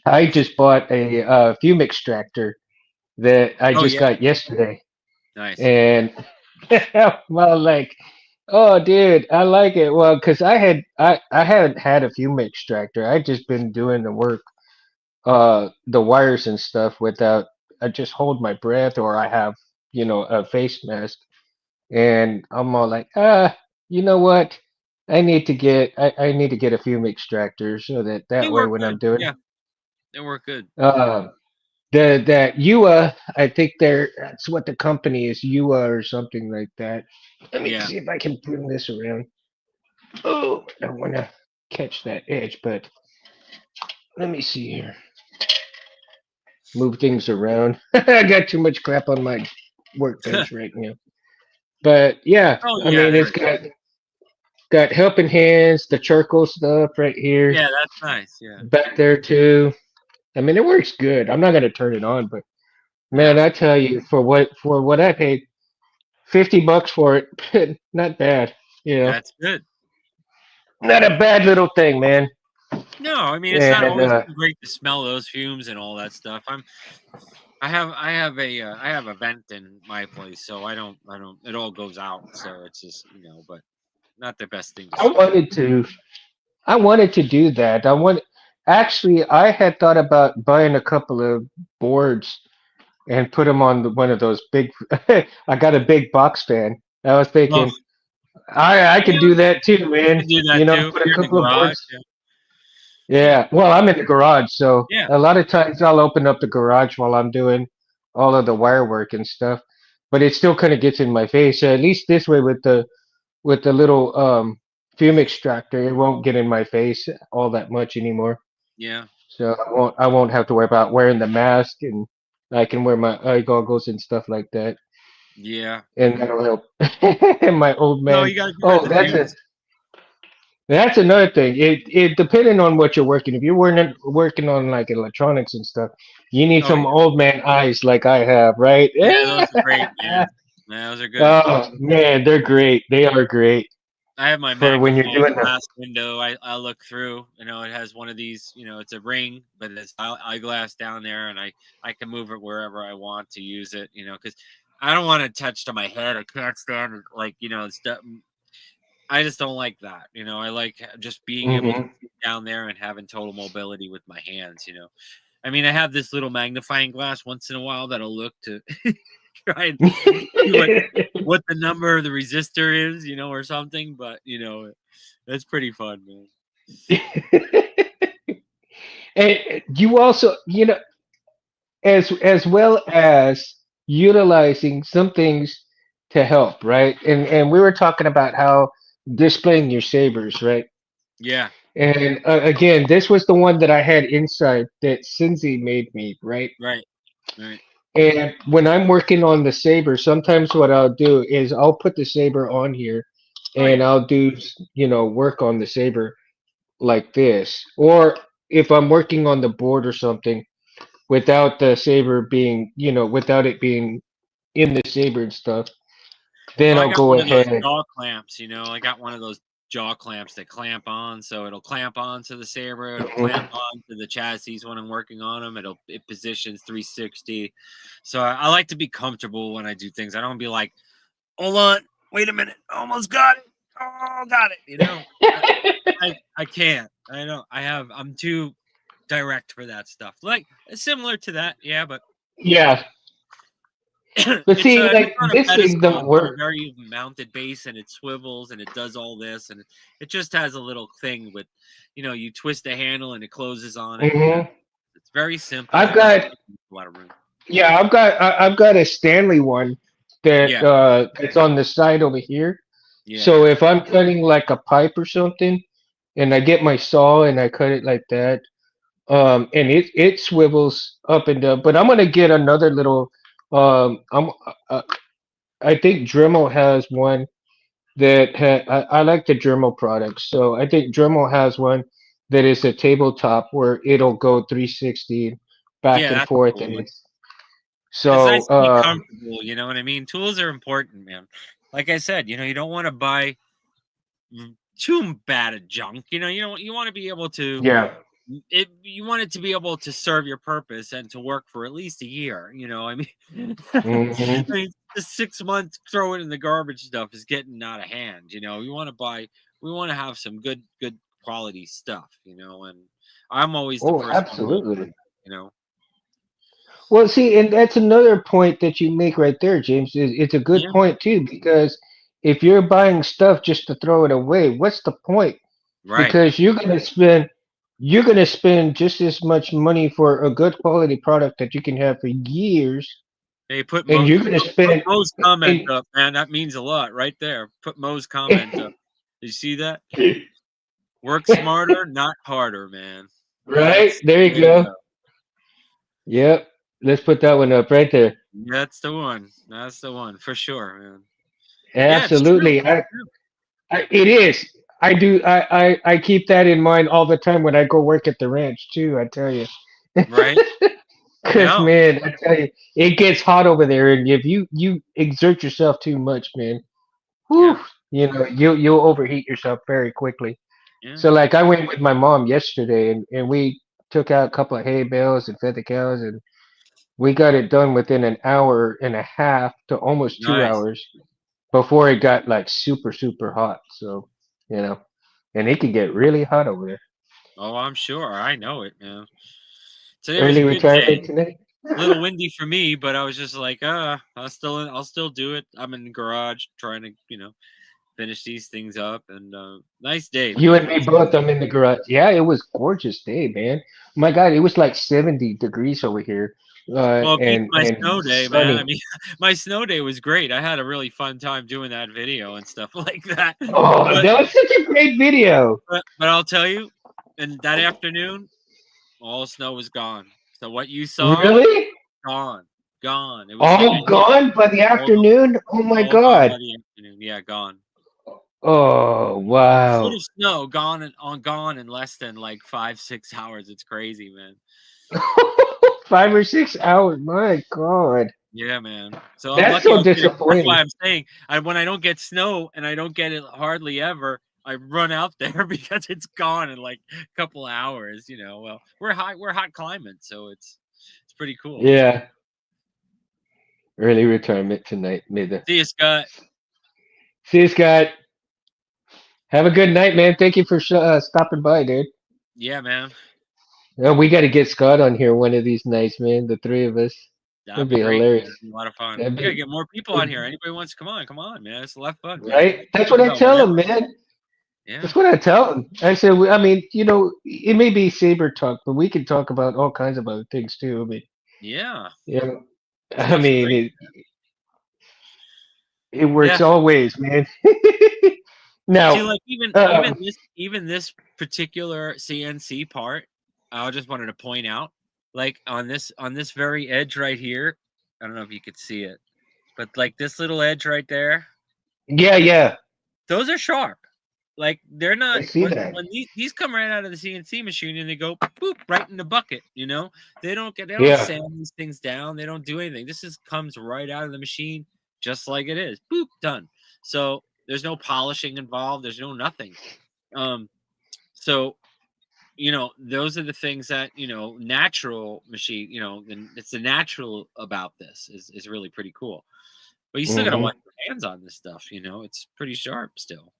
I just bought a fume extractor that I Oh just yeah. got yesterday, Nice. and well, like, oh, dude, I like it. Well, because I hadn't had a fume extractor. I just been doing the work, the wires and stuff without. I just hold my breath, or I have a face mask. And I'm all like, you know what? I need to get a fume extractor so They that way work when good. I'm doing Yeah. They work good. uh the that UA, I think that's what the company is, UA or something like that. Let me Yeah. see if I can bring this around. Oh, I don't want to catch that edge, but let me see here. Move things around. I got too much crap on my workbench right now. But yeah, Oh I yeah. mean There it's it is. got helping hands, the charcoal stuff right here, Yeah, that's nice. Yeah. back there too. I mean, it works good. I'm not gonna turn it on, but man, Yeah, I tell you, for what I paid, $50 for it, not bad. You know, that's good. not a bad little thing, man. No, I mean it's not And always great to smell those fumes and all that stuff. I have a vent in my place, so I don't it all goes out. So it's just but not the best thing to I smell. wanted to, I wanted to do that. Actually, I had thought about buying a couple of boards and put them on one of those big. I got a big box fan. I was Well, thinking, I yeah, could do that too, you man. can do that You know, too. put a You're in the couple of garage. boards. Yeah, yeah, Yeah. Well, I'm in the garage, so yeah. a lot of times I'll open up the garage while I'm doing all of the wire work and stuff. But it still kind of gets in my face. So at least this way with the little fume extractor, it won't get in my face all that much anymore. Yeah, So I won't have to worry about wearing the mask, and I can wear my eye goggles and stuff like that, yeah. and that'll help. And my old No, man. you got to get rid of Oh, the that's a fumes. that's another thing. It depending on what you're working. If you're working on like electronics and stuff, you need Oh some yeah, old man eyes like I have, right? yeah. Those are great, man. Yeah, those are good. Oh man, they're great. They are great I have my for when you're magnifying doing the. glass window. I look through. It has one of these. It's a ring, but it's eyeglass down there, and I can move it wherever I want to use it. Because I don't want to touch to my head. I can't stand it, like stuff. I just don't like that. I like just being able to Hmm. sit down there and having total mobility with my hands. I mean, I have this little magnifying glass once in a while that I'll look to try and see what the number of the resistor is, or something. But that's pretty fun, man. And you also, as well as utilizing some things to help, right? And we were talking about how displaying your sabers, right? Yeah, And again, this was the one that I had inside that Cindy made me, right? right, right. And when I'm working on the saber, sometimes what I'll do is I'll put the saber on here Oh and yeah, I'll do, work on the saber like this. Or if I'm working on the board or something without the saber being, without it being in the saber and stuff, then well, I I'll got go one of those ahead. jaw clamps. I got one of those jaw clamps that clamp on, so it'll clamp onto the saber. It'll clamp Mhm. onto the chassis when I'm working on them. It positions 360. So I like to be comfortable when I do things. I don't be like, hold on, wait a minute, almost got it. Oh, got it. I, I can't. I don't. I'm too direct for that stuff. Like similar to that, yeah, but Yeah. But see, it's like on a this thing pedestal. don't It's on a work. very mounted base, and it swivels and it does all this, and it just has a little thing with, you twist the handle and it closes on it, and Hmm. it's very simple. I've It doesn't got take a lot of room. Yeah, I've got a Stanley one that Yeah, it's on the side over here. yeah, So if I'm cutting like a pipe or something, and I get my saw and I cut it like that, and it swivels up and down. But I'm gonna get another little. I'm uh, I think Dremel has one I like the Dremel products, so I think Dremel has one that is a tabletop where it'll go 360 back yeah. and That's a forth, cool and one. it's It's so nice to be comfortable. You know what I mean? Tools are important, man. Like I said, you don't want to buy too bad of junk. You want to be able to yeah. you want it to be able to serve your purpose and to work for at least a year. I mean, I Hmm. mean, the 6 months throw it in the garbage stuff is getting out of hand. We want to have some good quality stuff. And I'm always the Oh, first one to look for absolutely. that. Well, see, and that's another point that you make right there, James. It's a good Yeah, point too, because if you're buying stuff just to throw it away, what's the point? right. Because you're gonna spend just as much money for a good quality product that you can have for years, Hey, put and you're gonna Put spend Mo's comment and, up, man. That means a lot right there. Put Mo's comment up. Did you see that? Work smarter, not harder, man. right That's there the you way to go. go. Yep, let's put that one up right there. That's the one. That's the one for sure, man. Yeah, it's true. Absolutely. It's true. It is. I do. I keep that in mind all the time when I go work at the ranch too. I tell you. right? I Cause know. man, I tell you, it gets hot over there, and if you exert yourself too much, man, whew, Yeah, you'll overheat yourself very quickly. yeah, So like I went with my mom yesterday, and we took out a couple of hay bales and fed the cows, and we got it done within an hour and a half to almost two nice. hours before it got like super hot. So you know, and it could get really hot over there. Oh, I'm sure. I know it, man. Today was a Early good day. retirement today. Little windy for me, but I was just like, I'll still do it. I'm in the garage trying to, finish these things up, and nice day, You man. and me Nice day. both. I'm in the garage. Yeah, it was gorgeous day, man. My God, it was like 70 degrees over here, Well, it beats my and snow day, man. I sunny. mean, my snow day was great. I had a really fun time doing that video and stuff like that. Oh, But that was such a great video. but I'll tell you, and that afternoon, all snow was gone. So what you saw, Really? gone, gone. It was like a All hit, gone by the all gone, afternoon? Oh my all gone God. by the afternoon. Yeah, gone. Oh, A foot wow. of snow gone in less than like 5 6 hours. It's crazy, man. 5 or 6 hours. My God. Yeah, man. So I'm That's lucky so I'm getting. That's why disappointing. I'm saying when I don't get snow and I don't get it hardly ever, I run out there because it's gone in like a couple hours. Well, we're hot climate, so it's pretty cool. Yeah. Early retirement tonight, Mida. See you, Scott. See you, Scott. Have a good night, man. Thank you for stopping by, dude. Yeah, man. We got to get Scott on here one of these nights, man. The three of us. That'd That'd be be great, man. hilarious. That'd be a lot of fun. That'd We gotta be get more people on here. Anybody wants to come on, man. It's a lot of fun, man. right. That's Talk what I about tell him, whatever. man. Yeah, That's what I tell him. I said, I mean, it may be saber talk, but we can talk about all kinds of other things too. I mean, yeah. you know, I Stuff's mean, great. it works Yeah. always, man. See, Now, like even um, even this particular CNC part, I just wanted to point out, like on this very edge right here. I don't know if you could see it, but like this little edge right there, yeah, yeah, those are sharp. Like they're I not see that. when these come right out of the CNC machine and they go boop right in the bucket. They don't Yeah. sand these things down. They don't do anything. This is comes right out of the machine just like it is. Boop done. So there's no polishing involved. There's no nothing. Um, so those are the things that natural machine. It's the natural about this is really pretty cool. But you still got to Hmm. watch your hands on this stuff. It's pretty sharp still.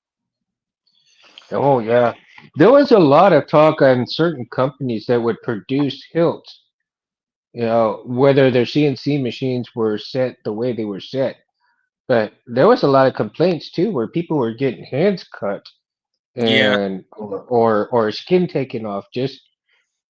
Oh, yeah. There was a lot of talk on certain companies that would produce hilts. Whether their CNC machines were set the way they were set. But there was a lot of complaints too, where people were getting hands cut Yeah, and or skin taken off just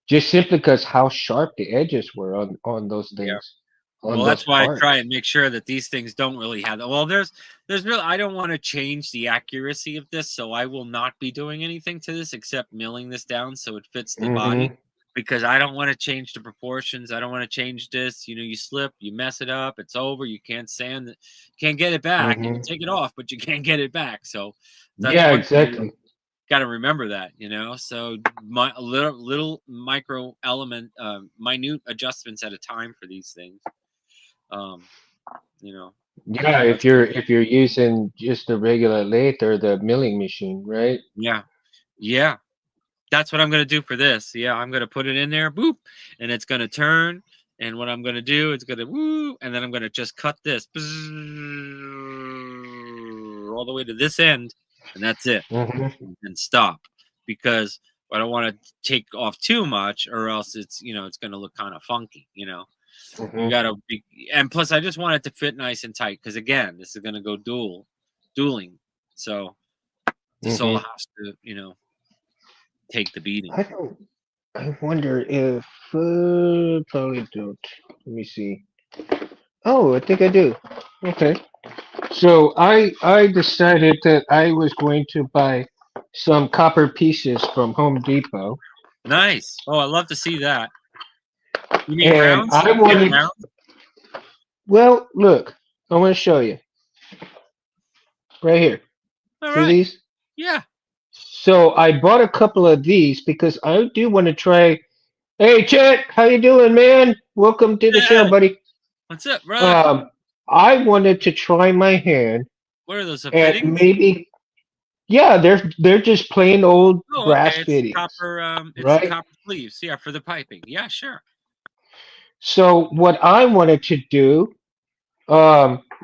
simply because how sharp the edges were on those yeah. things, on Well, those that's why I try parts. and make sure that these things don't really have that. Well, there's really I don't want to change the accuracy of this, so I will not be doing anything to this except milling this down so it fits the body Hmm. because I don't want to change the proportions. I don't want to change this. You slip, you mess it up, it's over. You can't sand it, can't get it back. You can Hmm. take it off, but you can't get it back. So that's Yeah, one thing you exactly. got to remember that. So my little micro element, minute adjustments at a time for these things. Um, you know, Yeah, that's if you're using just the regular lathe or the milling machine, right? yeah, yeah. That's what I'm gonna do for this. Yeah, I'm gonna put it in there, boop, and it's gonna turn. And what I'm gonna do, it's gonna woo, and then I'm gonna just cut this all the way to this end, and that's it, Hmm. and stop because I don't want to take off too much, or else it's gonna look kind of funky. You Hmm. gotta be, and plus I just want it to fit nice and tight because again, this is gonna go dueling, so the soul Hmm. has to take the beating. I don't. I wonder if probably don't. Let me see. Oh, I think I do. Okay. So I decided that I was going to buy some copper pieces from Home Depot, Nice. Oh, I love to see that. You mean and rounds? I You getting wanted. rounds? Well, look, I want to show you right here. All See right. these? Yeah. So I bought a couple of these because I do want to try. Hey, Chet, how you doing, man? Welcome to the show, Yeah. buddy. What's up, brother? Um, I wanted to try my hand What are those? at Fittings? maybe, yeah, they're just plain old Oh, brass okay. It's fittings, copper. It's right? copper sleeves. Yeah, for the piping. Yeah, sure. So what I wanted to do,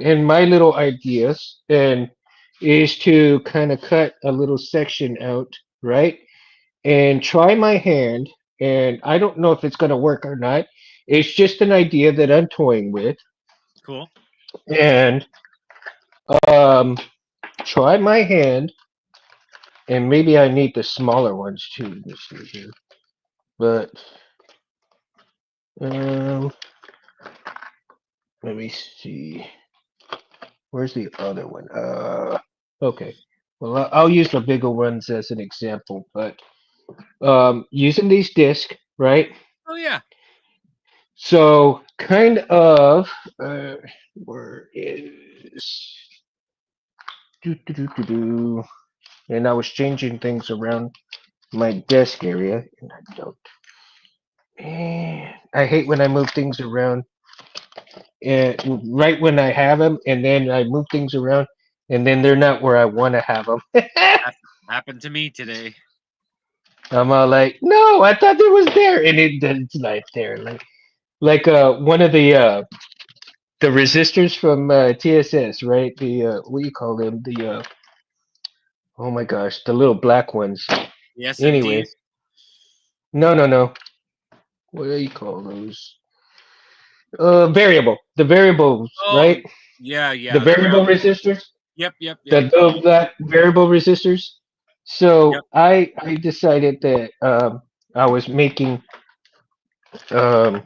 in my little ideas, and is to kind of cut a little section out, right? And try my hand. And I don't know if it's going to work or not. It's just an idea that I'm toying with. Cool. And um, try my hand, and maybe I need the smaller ones too. Let me see here. But um, let me see. Where's the other one? Okay. Well, I'll use the bigger ones as an example. But using these discs, right? Oh yeah. So kind of, uh, where is do do do do do? And I was changing things around my desk area, and I don't. I hate when I move things around, right when I have them, and then I move things around, and then they're not where I want to have them. Happened to me today. I'm all like, no, I thought it was there, and it's not there. Like one of the resistors from TSS, right? The what do you call them? The oh my gosh, the little black ones. The Anyway, SMDs. no, no, no. What do you call those? Variable. The variables, Oh right? yeah, The yeah. The variable variable. resistors. Yep, yep, The yep. little black variable resistors. Yep. So I decided that I was making um,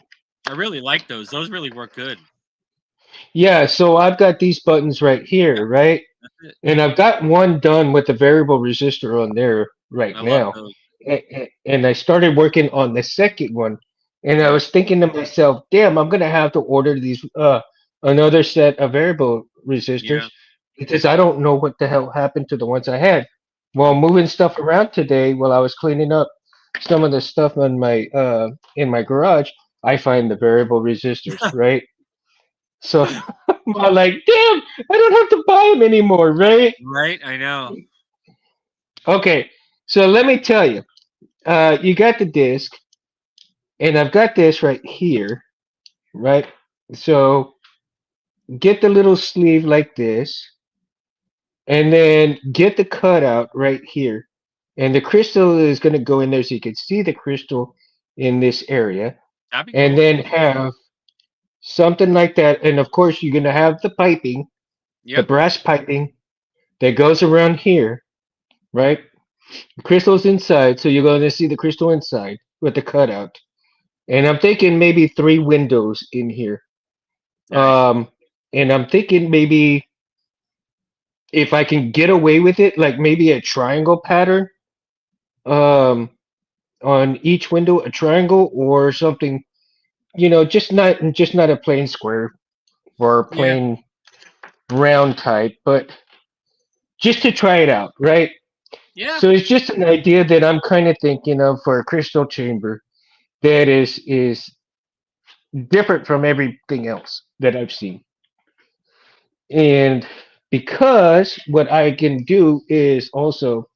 I really like those. Those really work good. yeah. So I've got these buttons right Yep. here, right? That's it. And I've got one done with the variable resistor on there right I love now. those. And I started working on the second one. And I Right. was thinking to myself, damn, I'm gonna have to order these another set of variable resistors Yeah. because I don't know what the hell happened to the ones I had. While Mm. moving stuff around today, while I was cleaning up some of the stuff in my garage, I find the variable resistors, right? So I'm like, damn, I don't have to buy them anymore, right? Right. I know. Okay, so let me tell you, you got the disc, and I've got this right here, right? So get the little sleeve like this, and then get the cutout right here. And the crystal is going to go in there so you can see the crystal in this area, That'd be and cool. then have something like that. And of course, you're going to have the piping, the Yep. brass piping that goes around here, right? The crystal's inside, so you're going to see the crystal inside with the cutout. And I'm thinking maybe three windows in here. Nice. Um, and I'm thinking maybe if I can get away with it, like maybe a triangle pattern, um, on each window, a triangle or something, just not a plain square or a Yeah. plain round type, but just to try it out, right? Yeah. So it's just an idea that I'm kind of thinking of for a crystal chamber that is different from everything else that I've seen. And because what I can do is also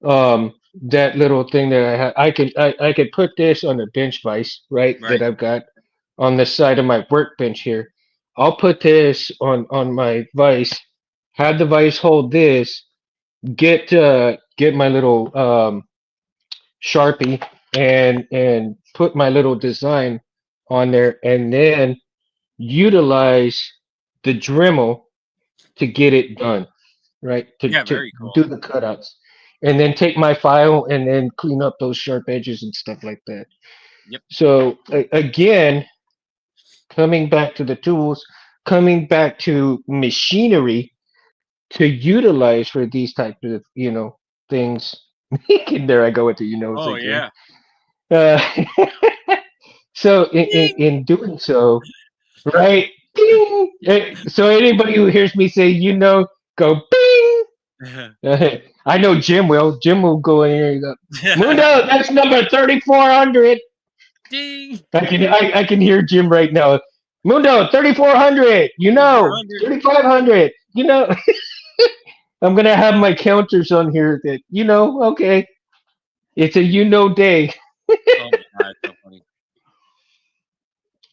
that little thing that I have, I could put this on a bench vise, right? That Right. I've got on the side of my workbench here. I'll put this on my vise, have the vise hold this, get my little Sharpie and put my little design on there, and then utilize the Dremel to get it done, right? To Yeah. to Very cool. do the cutouts, and then take my file and then clean up those sharp edges and stuff like that. Yep. So again, coming back to the tools, coming back to machinery to utilize for these types of things. And there I go with the Oh again. yeah. Uh, so Ding. in doing so, right? Ding! So anybody who hears me say go bing. I know Jim will. Jim will go in here and go, Mundo, that's number 3400. Ding. I can hear Jim right now. Mundo, 3400. You know, 3400. 3500. You know, I'm gonna have my counters on here that Okay, it's a day. Oh my god, it's so funny.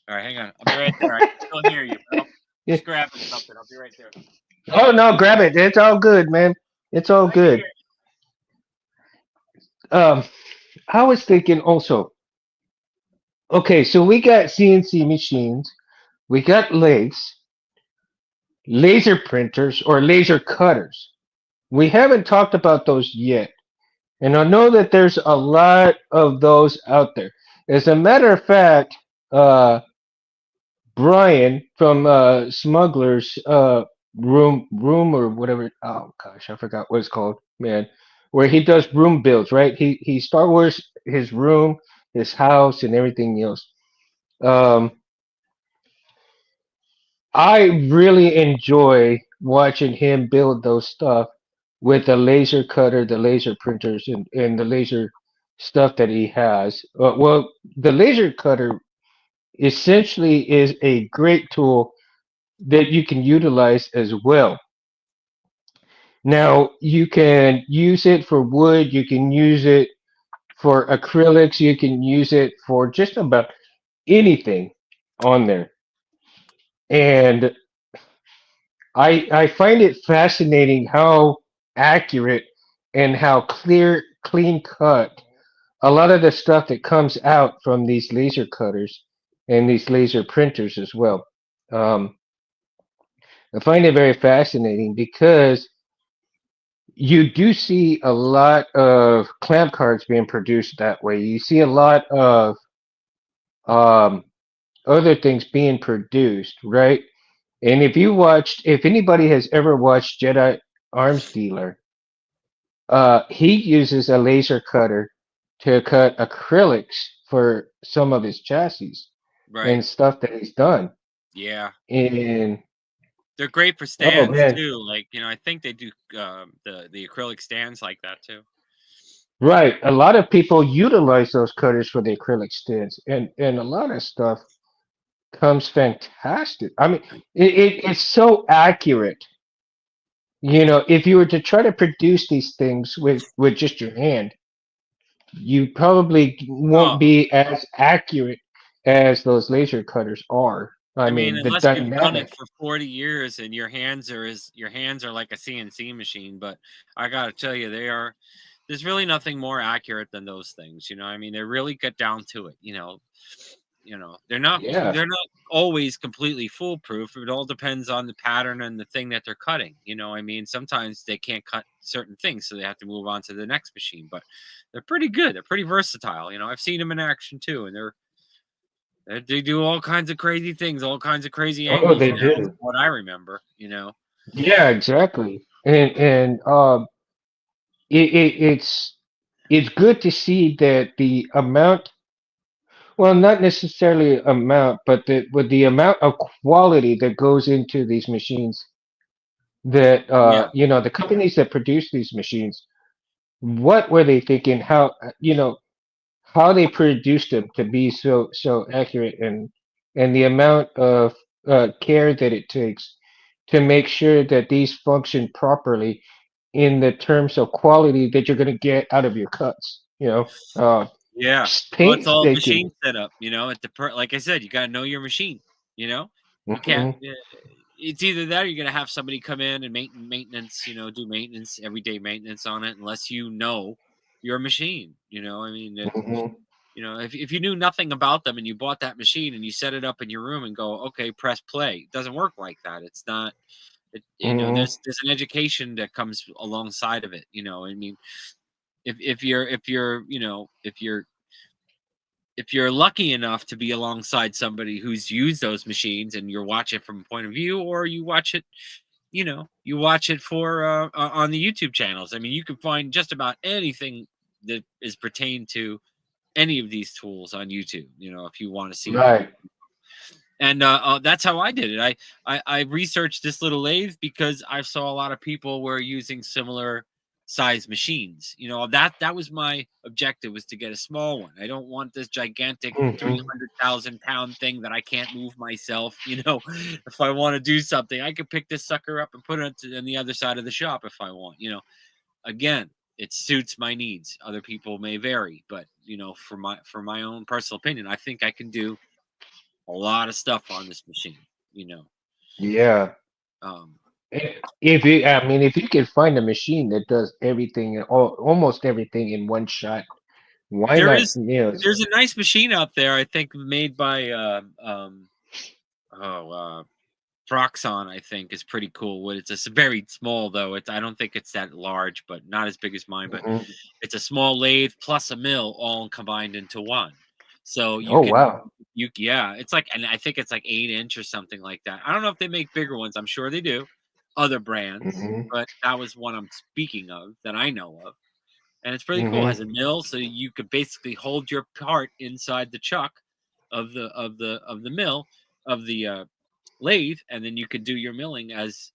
All right, hang on. I'll be right there. I can still hear you, bro. Yeah. Just grabbing something. I'll be right there. Oh no, grab it. It's all good, man. It's all I can good. hear Um, I was thinking also. Okay, so we got CNC machines, we got lathes, laser printers or laser cutters. We haven't talked about those yet. And I know that there's a lot of those out there. As a matter of fact, uh, Brian from Smugglers room or whatever. Oh gosh, I forgot what it's called, man. Where he does room builds, right? He Star Wars his room, his house, and everything else. Um, I really enjoy watching him build those stuff with the laser cutter, the laser printers, and the laser stuff that he has. Well, the laser cutter essentially is a great tool that you can utilize as well. Now, you can use it for wood, you can use it for acrylics, you can use it for just about anything on there. And I find it fascinating how accurate and how clean cut a lot of the stuff that comes out from these laser cutters and these laser printers as well. Um, I find it very fascinating because you do see a lot of clamp cards being produced that way. You see a lot of um, other things being produced, right? And if anybody has ever watched Jedi Arms Dealer, he uses a laser cutter to cut acrylics for some of his chassis you. Right. and stuff that he's done. Yeah. And They're great for oh stands man, too. Like, I think they do the acrylic stands like that too. right. A lot of people utilize those cutters for the acrylic stands, and a lot of stuff comes fantastic. I mean, it's so accurate. If you were to try to produce these things with just your hand, you probably won't Oh, be as accurate as those laser cutters are. I I mean, mean, the unless you've done it dynamic. for 40 years and your hands are like a CNC machine, but I got to tell you there's really nothing more accurate than those things, I mean, they really get down to it, Yeah, they're not always completely foolproof. It all depends on the pattern and the thing that they're cutting, I mean, sometimes they can't cut certain things, so they have to move on to the next machine, but they're pretty good. They're pretty versatile, I've seen them in action too, and they do all kinds of crazy things, all kinds of crazy oh, angles they now, from do. what I remember. Yeah, exactly. And it's good to see that the amount, well, not necessarily amount, but with the amount of quality that goes into these machines. That Yeah. the companies that produce these machines, what were they thinking? How they produced them to be so accurate, and the amount of care that it takes to make sure that these function properly in the terms of quality that you're going to get out of your cuts. Yeah. Well, it's all Painstaking. machine setup, like I said, you got to know your machine, you know? You can't Hmm. it's either that or you're going to have somebody come in and maintenance, do maintenance, everyday maintenance on it unless you know your machine, I mean, Hmm. if you knew nothing about them and you bought that machine and you set it up in your room and go, okay, press play. It doesn't work like that. It's not. Hmm. There's an education that comes alongside of it. I mean, if you're lucky enough to be alongside somebody who's used those machines and you're watching from a point of view, or you watch it for on the YouTube channels. I mean, you can find just about anything that is pertained to any of these tools on YouTube, if you want to see how. Right. And that's how I did it. I researched this little lathe because I saw a lot of people were using similar size machines. That was my objective, was to get a small one. I don't want this gigantic Hmm. 300,000 pound thing that I can't move myself. If I want to do something, I could pick this sucker up and put it on the other side of the shop if I want. Again, it suits my needs. Other people may vary, but for my own personal opinion, I think I can do a lot of stuff on this machine. You know, Yeah. um, If you, I mean, if you can find a machine that does everything, almost everything in one shot, why there not? is You know, there's a nice machine out there. I think made by oh Proxon. I think is pretty cool. It's a very small though. I don't think it's that large, but not as big as mine. But mhm. it's a small lathe plus a mill all combined into one. So you Oh can wow. yeah, it's like, and I think it's like 8 inch or something like that. I don't know if they make bigger ones. I'm sure they do, other brands, Hmm. but that was one I'm speaking of that I know of. And it's pretty cool. It has a Hmm. mill, so you could basically hold your part inside the chuck of the mill of the lathe, and then you could do your milling as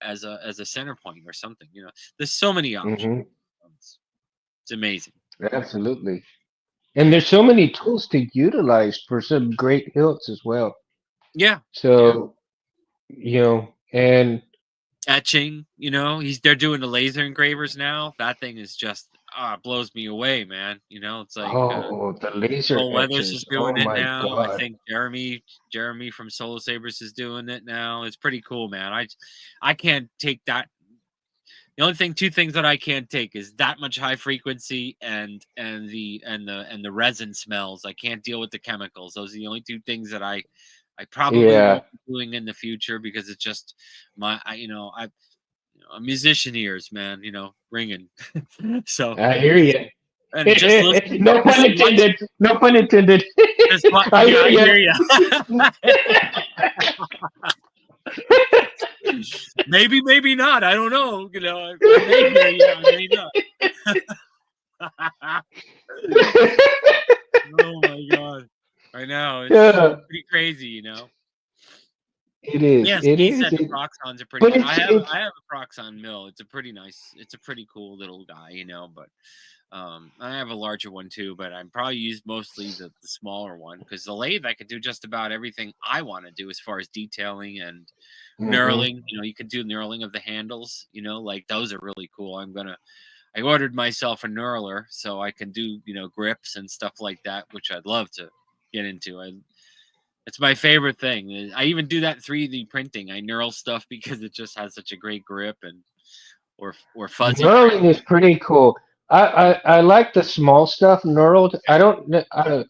as a center point or something. There's so many options. Hmm. It's amazing. Absolutely. And there's so many tools to utilize for some great hilts as well. Yeah, yeah. So, and Etching, they're doing the laser engravers now. That thing is just blows me away, man. It's like oh, the laser Will Weathers is etchers. doing Oh it my now. I God. think Jeremy from Solo Sabers is doing it now. It's pretty cool, man. I can't take that. The only thing, two things that I can't take is that much high frequency and the resin smells. I can't deal with the chemicals. Those are the only two things that I probably Yeah, won't be doing in the future, because it's just a musician ears, man. Ringing. So, I hear you. and just listen, No pun just watch, intended. No pun intended. just what? I Yeah, hear I hear you. you. Maybe, maybe not. I don't know. I may hear you. I may not. Oh my god! I know it's Yeah, pretty crazy. it is. Yes, It he is. said the Proxons are pretty But good. I have it's I have a Proxon mill. It's a pretty nice. It's a pretty cool little guy. But I have a larger one too. But I probably use mostly the smaller one, because the lathe I could do just about everything I want to do as far as detailing and hmm. knurling. You can do knurling of the handles. Like those are really cool. I ordered myself a knurler so I can do grips and stuff like that, which I'd love to get into. It's my favorite thing. I even do that 3D printing. I knurl stuff because it just has such a great grip, and or fuzzy print. Knurling is pretty cool. I like the small stuff knurled. I don't, and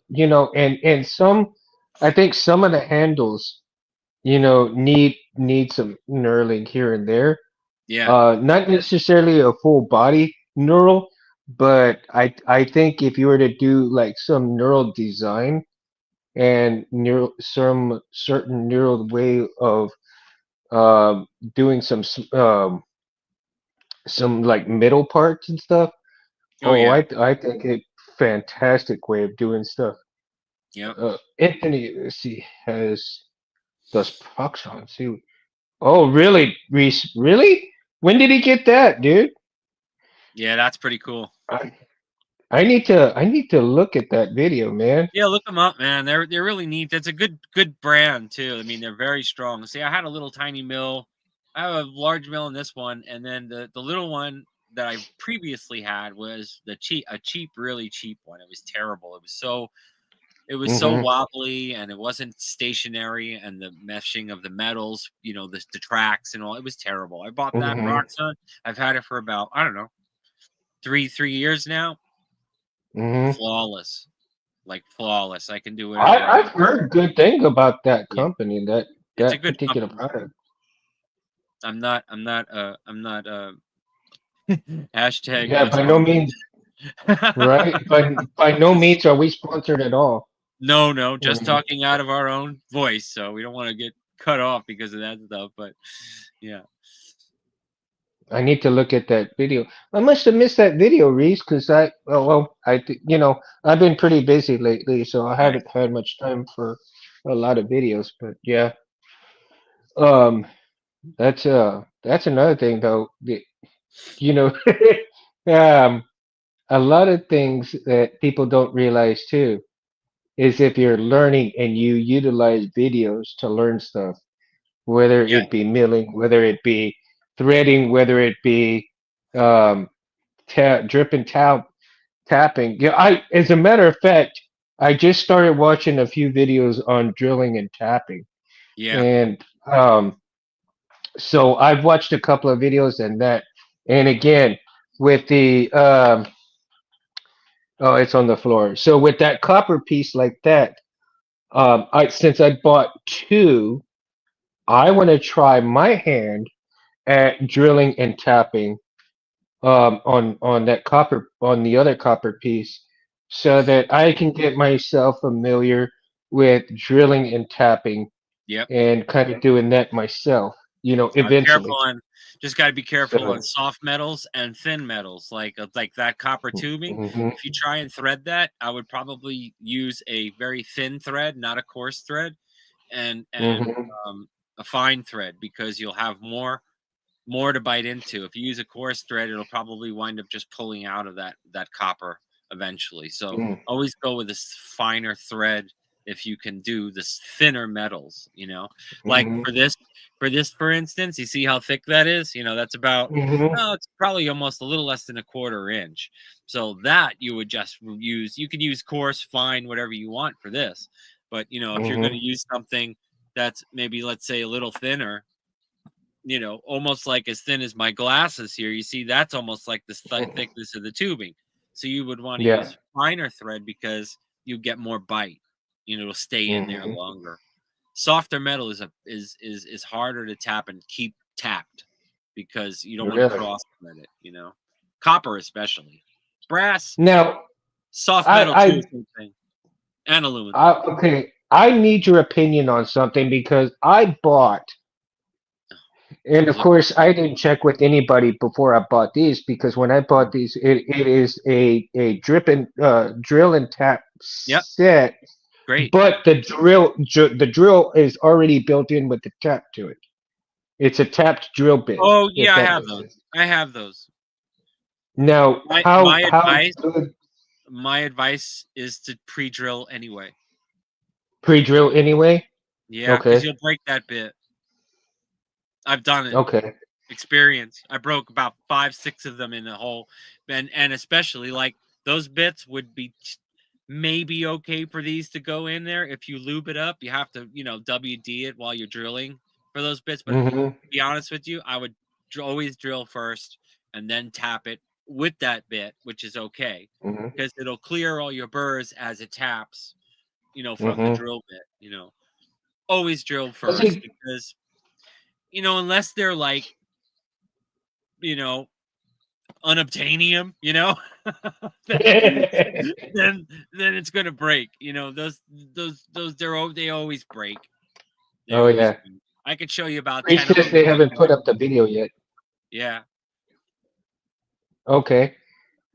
I think some of the handles, need some knurling here and there. Yeah. Not necessarily a full body knurl, but I think if you were to do like some neural design and some certain neural way of doing some like middle parts and stuff. Oh Oh, yeah. I think it fantastic way of doing stuff. Yep. Anthony, let's see, has does Proxon see? Oh, really, Reese? Really? When did he get that, dude? Yeah, that's pretty cool. I, I need to look at that video, man. Yeah, look them up, man. They're really neat. That's a good brand too. I mean, they're very strong. See, I had a little tiny mill. I have a large mill in this one, and then the little one that I previously had was a cheap, really cheap one. It was terrible. It was so Hmm. wobbly, and it wasn't stationary, and the meshing of the metals, the tracks and all. It was terrible. I bought that Hmm. Proxon. I've had it for about, I don't know, three years now. Hmm. Flawless, like flawless. I can do whatever I I've want. heard good thing about that Yeah, company, that it's a that good particular company. product. I'm not hashtag Yeah, not by no sponsored. means, right? By no means are we sponsored at all. No, no, just Mhm. talking out of our own voice, so we don't want to get cut off because of that stuff. But yeah, I need to look at that video. I must have missed that video, Reese, because I've been pretty busy lately, so I right. haven't had much time for. a lot of videos, but yeah. Um, that's another thing though. You know, um, a lot of things that people don't realize too is if you're learning and you utilize videos to learn stuff, whether Yeah, it be milling, whether it be threading, whether it be um, drip and tapping. Yeah, as a matter of fact, I just started watching a few videos on drilling and tapping, yeah, and so I've watched a couple of videos and that, and again with the oh, it's on the floor. So with that copper piece like that, I since I bought two, I want to try my hand at drilling and tapping on that copper on the other copper piece, so that I can get myself familiar with drilling and tapping yep. and kind of doing that myself. Careful Eventually. on, just got to be careful on So. soft metals and thin metals, like that copper tubing. Hmm. If you try and thread that, I would probably use a very thin thread, not a coarse thread, and Hmm. um, a fine thread, because you'll have more to bite into. If you use a coarse thread, it'll probably wind up just pulling out of that copper eventually. So always go with this finer thread if you can do this thinner metals, like Hmm. for this for instance, you see how thick that is. That's about, Hmm. oh, it's probably almost a little less than a quarter inch. So that you would just use, you can use coarse, fine, whatever you want for this. But if you're going Hmm. to use something that's maybe, let's say, a little thinner, almost like as thin as my glasses here. You see, that's almost like the thickness of the tubing. So you would want to Yeah. use finer thread because you get more bite. It'll stay in there Hmm. longer. Softer metal is harder to tap and keep tapped because you don't want to Really. cross thread it. Copper especially, brass, Now, soft metal too, I, same thing, and aluminum. okay, I need your opinion on something because I bought, and of Look, course, I didn't check with anybody before I bought these because when I bought these, it is a drill and tap yep, set, great. but the drill is already built in with the tap to it. It's a tapped drill bit, Oh if yeah, I that have makes those. sense. I have those. Now, My how my how advice good my advice is to pre-drill anyway. pre-drill anyway? Yeah, because Okay, you'll break that bit. I've done it. okay. Experience. I broke about 5, 6 of them in the hole, and especially like those bits would be maybe okay for these to go in there if you lube it up. You have to, WD it while you're drilling for those bits. But to Hmm. be honest with you, I would always drill first and then tap it with that bit, which is okay Hmm. because it'll clear all your burrs as it taps, from the Hmm. drill bit. Always drill Does first it? because, unless they're like, you know, unobtainium, then then then it's gonna break. Those they always break. They Oh always yeah. do. I could show you about Reese 10 of says them they if I haven't put could. up the video yet. Yeah. Okay.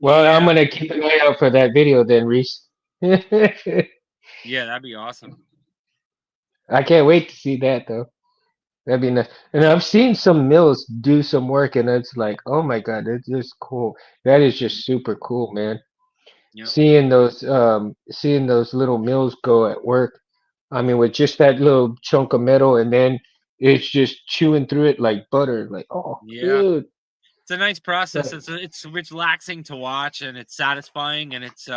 Well, I'm Yeah. gonna keep an eye out for that video then, Reese. I Yeah, that'd be awesome. can't wait to see that though. That'd be nice. And I've seen some mills do some work, and it's like, oh my God, that's just cool. That is just super cool, man. Yep. Seeing those little mills go at work. I mean, with just that little chunk of metal, and then it's just chewing through it like butter. Like, oh, Yeah. dude. It's a nice process. That- It's relaxing to watch, and it's satisfying, and it's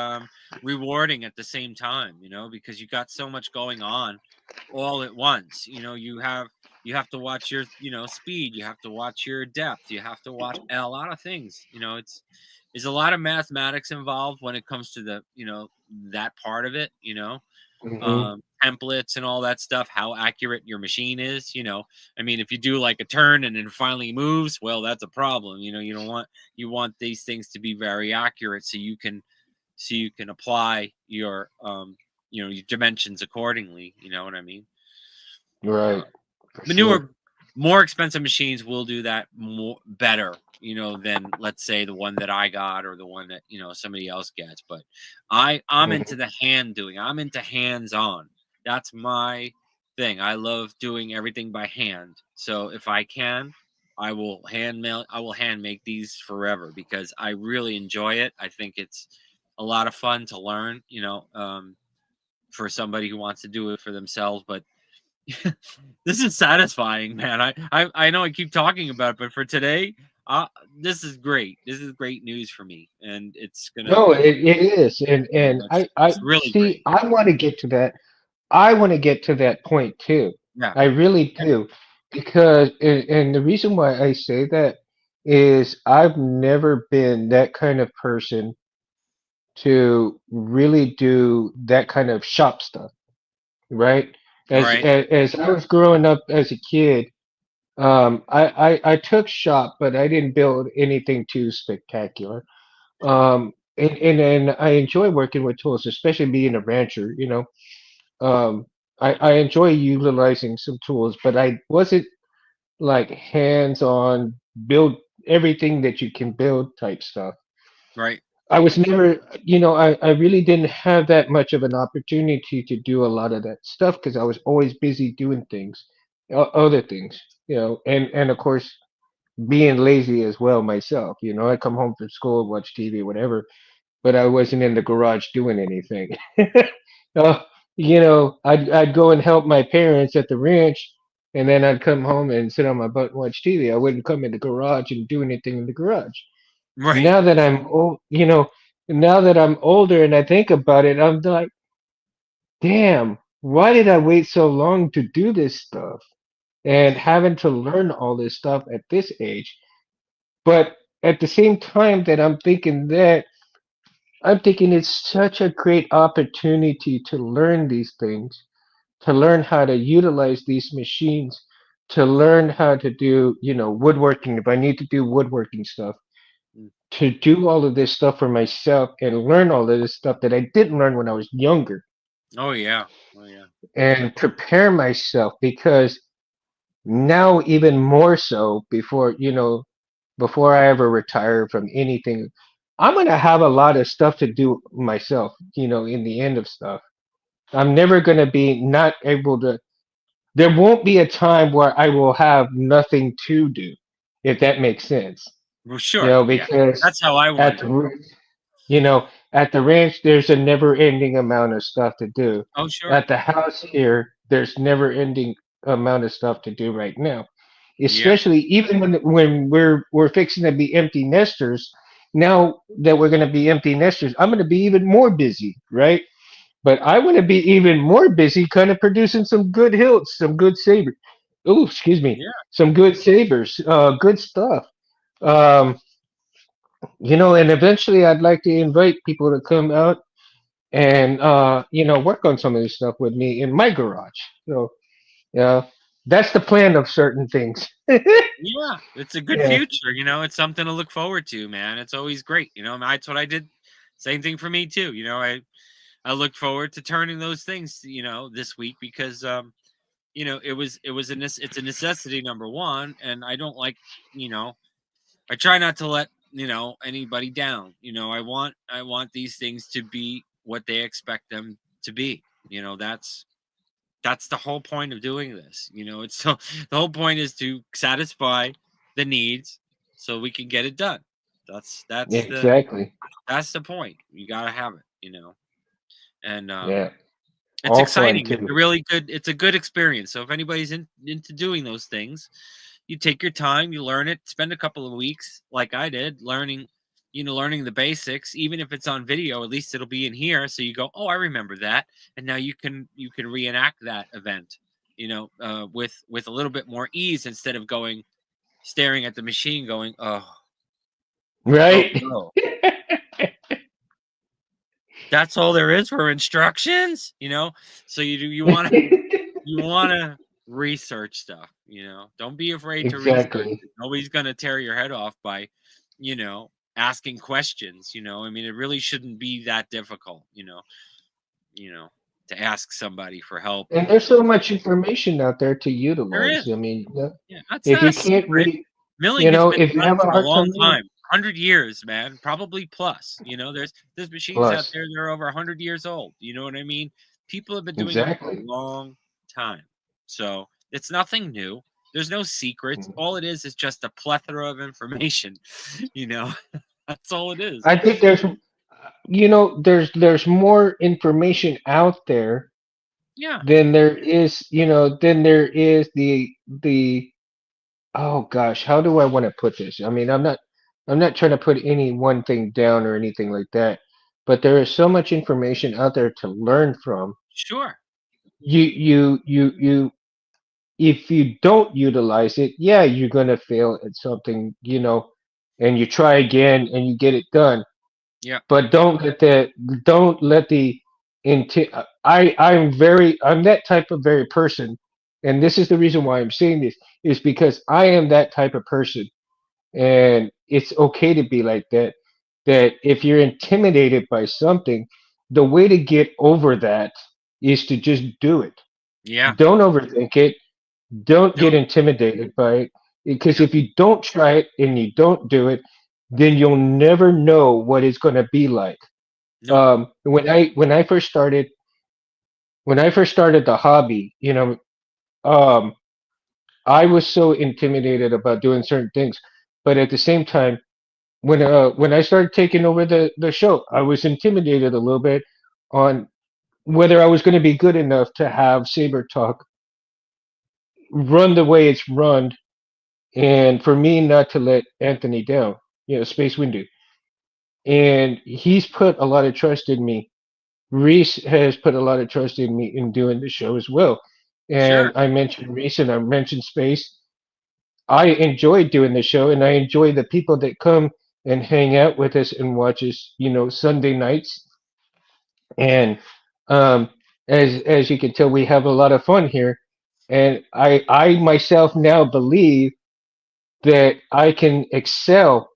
rewarding at the same time, because you got so much going on all at once. You have to watch your, speed, you have to watch your depth, you have to watch a lot of things. There's a lot of mathematics involved when it comes to the, that part of it, Mhm. templates and all that stuff, how accurate your machine is. I mean, if you do like a turn and it finally moves, well, that's a problem. You don't want, you want these things to be very accurate so you can apply your dimensions accordingly. You know what I mean? Uh, Right, for the sure. newer, more expensive machines will do that more better, than, let's say, the one that I got or the one that, somebody else gets. But I'm into Mhm. the hand doing. I'm into hands on. That's my thing. I love doing everything by hand. So if I can, I will hand make these forever because I really enjoy it. I think it's a lot of fun to learn, for somebody who wants to do it for themselves. But this is satisfying, man. I know I keep talking about it, but for today, uh, this is great. This is great news for me, and it's gonna, No, it is, and I it's really see. great. I want to get to that. I want to get to that point too. Yeah. I really do, because and the reason why I say that is I've never been that kind of person to really do that kind of shop stuff, right? Right. As I was growing up as a kid, I took shop, but I didn't build anything too spectacular. And I enjoy working with tools, especially being a rancher. I enjoy utilizing some tools, but I wasn't like hands-on build everything that you can build type stuff. Right. I was never, I really didn't have that much of an opportunity to do a lot of that stuff because I was always busy doing things, other things, and of course being lazy as well myself. I come home from school, watch TV, whatever, but I wasn't in the garage doing anything. uh, I'd go and help my parents at the ranch, and then I'd come home and sit on my butt and watch TV. I wouldn't come in the garage and do anything in the garage. Right. Now that I'm old, now that I'm older and I think about it, I'm like, damn, why did I wait so long to do this stuff? And having to learn all this stuff at this age. But at the same time that I'm thinking it's such a great opportunity to learn these things, to learn how to utilize these machines, to learn how to do, woodworking if I need to do woodworking stuff, Mm. to do all of this stuff for myself and learn all of this stuff that I didn't learn when I was younger Oh yeah. Oh yeah. and prepare myself because now even more so before I ever retire from anything, I'm gonna have a lot of stuff to do myself, in the end of stuff. I'm never gonna be not able to there won't be a time where I will have nothing to do, if that makes sense. Well, sure. Yeah. Because That's how I at want the it. r- at the ranch there's a never ending amount of stuff to do. Oh sure. At the house here, there's never ending amount of stuff to do right now. Yeah. Especially even when we're fixing to be empty nesters. Now that we're gonna be empty nesters, I'm gonna be even more busy, right? But I want to be even more busy kind of producing some good hilts, some good sabers. Oh, excuse me. Yeah. Some good sabers, good stuff. Um, and eventually I'd like to invite people to come out and, work on some of this stuff with me in my garage. So, yeah, that's the plan of certain things. Yeah. It's a good Yeah, future. It's something to look forward to, man. It's always great. That's what I did. Same thing for me too. I look forward to turning those things, this week because it's a necessity number one, and I don't like, you know, I try not to let anybody down. I want these things to be what they expect them to be. That's the whole point of doing this. It's so the whole point is to satisfy the needs so we can get it done. That's that's the exactly. that's the point. You gotta have it. And Yeah, it's all fun exciting. It's too. a really good. It's a good experience. So if anybody's into doing those things, you take your time, you learn it, spend a couple of weeks, like I did, learning the basics. Even if it's on video, at least it'll be in here. So you go, oh, I remember that, and now you can reenact that event. With a little bit more ease instead of going staring at the machine, going, oh Right? no, that's all there is for instructions. So you want to research stuff. Don't be afraid to research Exactly. it. Nobody's going to tear your head off by asking questions. I mean, it really shouldn't be that difficult. You know to ask somebody for help, And or there's so much information out there to there utilize. is. I mean, Yeah, that's if not a you can't secret. read, Milling has been if you done have a for a hard long time reading, time. 100 years, man, probably plus. There's machines out plus, there that are over 100 years old. You know what I mean? People have been doing it for a Exactly. long time. So it's nothing new. There's no secrets. All it is just a plethora of information. You know, that's all it is. I think there's more information out there Yeah, than there is, than there is the oh gosh, how do I want to put this? I mean, I'm not trying to put any one thing down or anything like that, but there is so much information out there to learn from. sure. You if you don't utilize it, yeah, you're gonna fail at something, and you try again and you get it done. Yeah, But don't let the inti I'm that type of very person, and this is the reason why I'm saying this, is because I am that type of person, and it's okay to be like that. That if you're intimidated by something, the way to get over that is to just do it. yeah. Don't overthink it. Don't get Nope. intimidated by it, because Yep. if you don't try it and you don't do it, then you'll never know what it's going to be like. Nope. When I first started the hobby, um, I was so intimidated about doing certain things, but at the same time, when I started taking over the show, I was intimidated a little bit on whether I was going to be good enough to have Saber Talk run the way it's run, and for me not to let Anthony down, Space Windu. And he's put a lot of trust in me. Reese has put a lot of trust in me in doing the show as well. And Sure. I mentioned Reese and I mentioned Space. I enjoy doing the show, and I enjoy the people that come and hang out with us and watch us, Sunday nights. And um, as you can tell, we have a lot of fun here. And I myself now believe that I can excel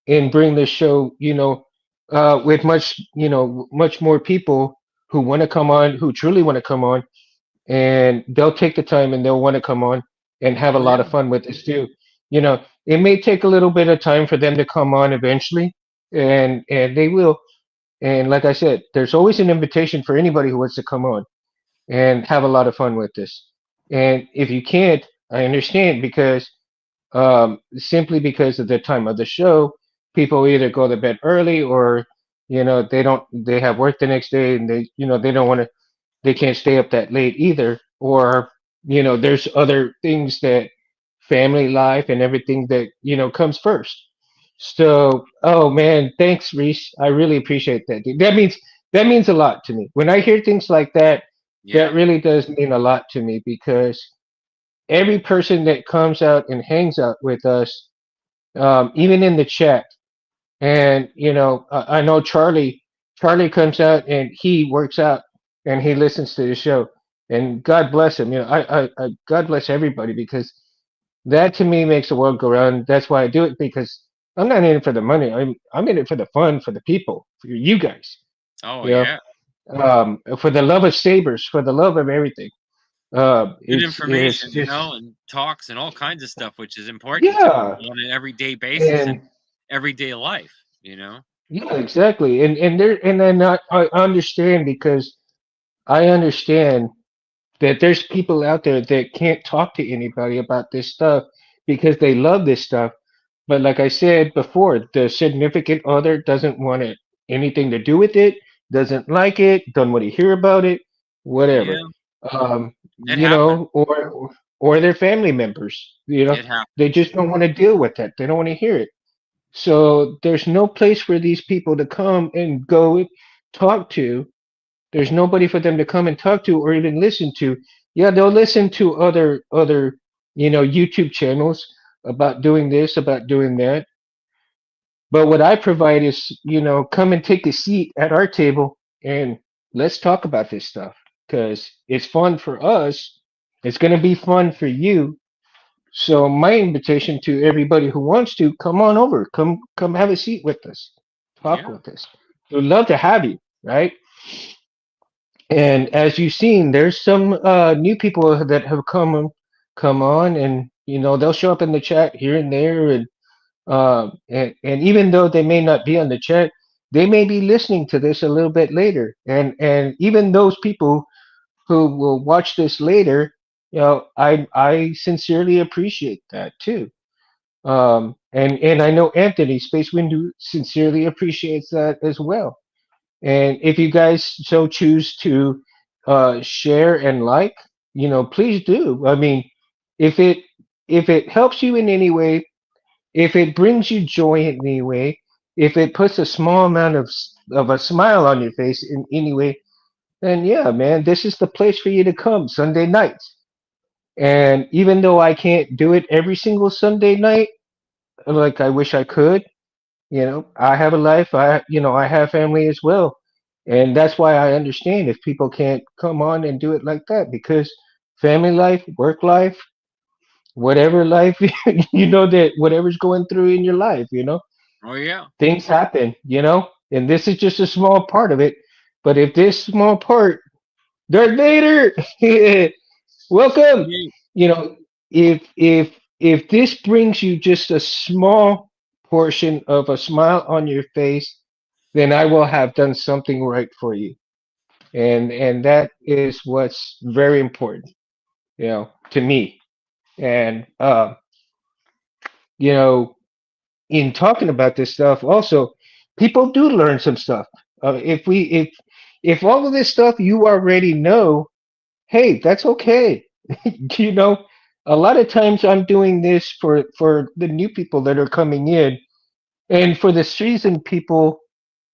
and bring the show, with much more people who want to come on, who truly want to come on, and they'll take the time and they'll want to come on and have a Oh lot of yeah. fun with this too. It may take a little bit of time for them to come on eventually, and they will. And like I said, there's always an invitation for anybody who wants to come on and have a lot of fun with this. And if you can't, I understand, because simply because of the time of the show, people either go to bed early, or they have work the next day, and they don't want to, they can't stay up that late either, or there's other things, that family life and everything that comes first. So, oh man, thanks, Reese. I really appreciate that, dude. That means a lot to me when I hear things like that. That Yeah. really does mean a lot to me, because every person that comes out and hangs out with us, even in the chat. And I know Charlie. Charlie comes out and he works out and he listens to the show. And God bless him. God bless everybody, because that to me makes the world go round. That's why I do it, because I'm not in it for the money. I'm in it for the fun, for the people, for you guys. Oh You yeah. for the love of Sabers, for the love of everything. Good It's information, just, and talks and all kinds of stuff, which is important to yeah. people on an everyday basis and And everyday life. yeah, exactly. And then I understand, because I understand that there's people out there that can't talk to anybody about this stuff because they love this stuff. But like I said before, the significant other doesn't want anything to do with it, doesn't like it, don't want to hear about it, whatever. Yeah, Um, it happens. or their family members, It they happens. just don't want to deal with that. They don't want to hear it. So there's no place for these people to come and go talk to. There's nobody for them to come and talk to or even listen to. Yeah, they'll listen to other YouTube channels about doing this, about doing that. But what I provide is, come and take a seat at our table and let's talk about this stuff, because it's fun for us. It's going to be fun for you. So my invitation to everybody who wants to, come on over, come have a seat with us, talk Yeah. with us. We'd love to have you, right? And as you've seen, there's some new people that have come on, and they'll show up in the chat here and there, and even though they may not be on the chat, they may be listening to this a little bit later, and even those people who will watch this later, I sincerely appreciate that too. And I know Anthony Space Window sincerely appreciates that as well. And if you guys so choose to share and like, please do. I mean, if it if it helps you in any way, if it brings you joy in any way, if it puts a small amount of a smile on your face in any way, then yeah, man, this is the place for you to come Sunday nights. And even though I can't do it every single Sunday night, like I wish I could, I have a life. I have family as well, and that's why I understand if people can't come on and do it like that, because family life, work life, whatever life, that whatever's going through in your life, Oh yeah. things happen, and this is just a small part of it. But if this small part, Darth Vader, welcome. Yeah. You know, if this brings you just a small portion of a smile on your face, then I will have done something right for you. And that is what's very important, to me. And you know, in talking about this stuff, also, people do learn some stuff. If all of this stuff you already know, hey, that's okay. you know, a lot of times I'm doing this for the new people that are coming in, and for the seasoned people,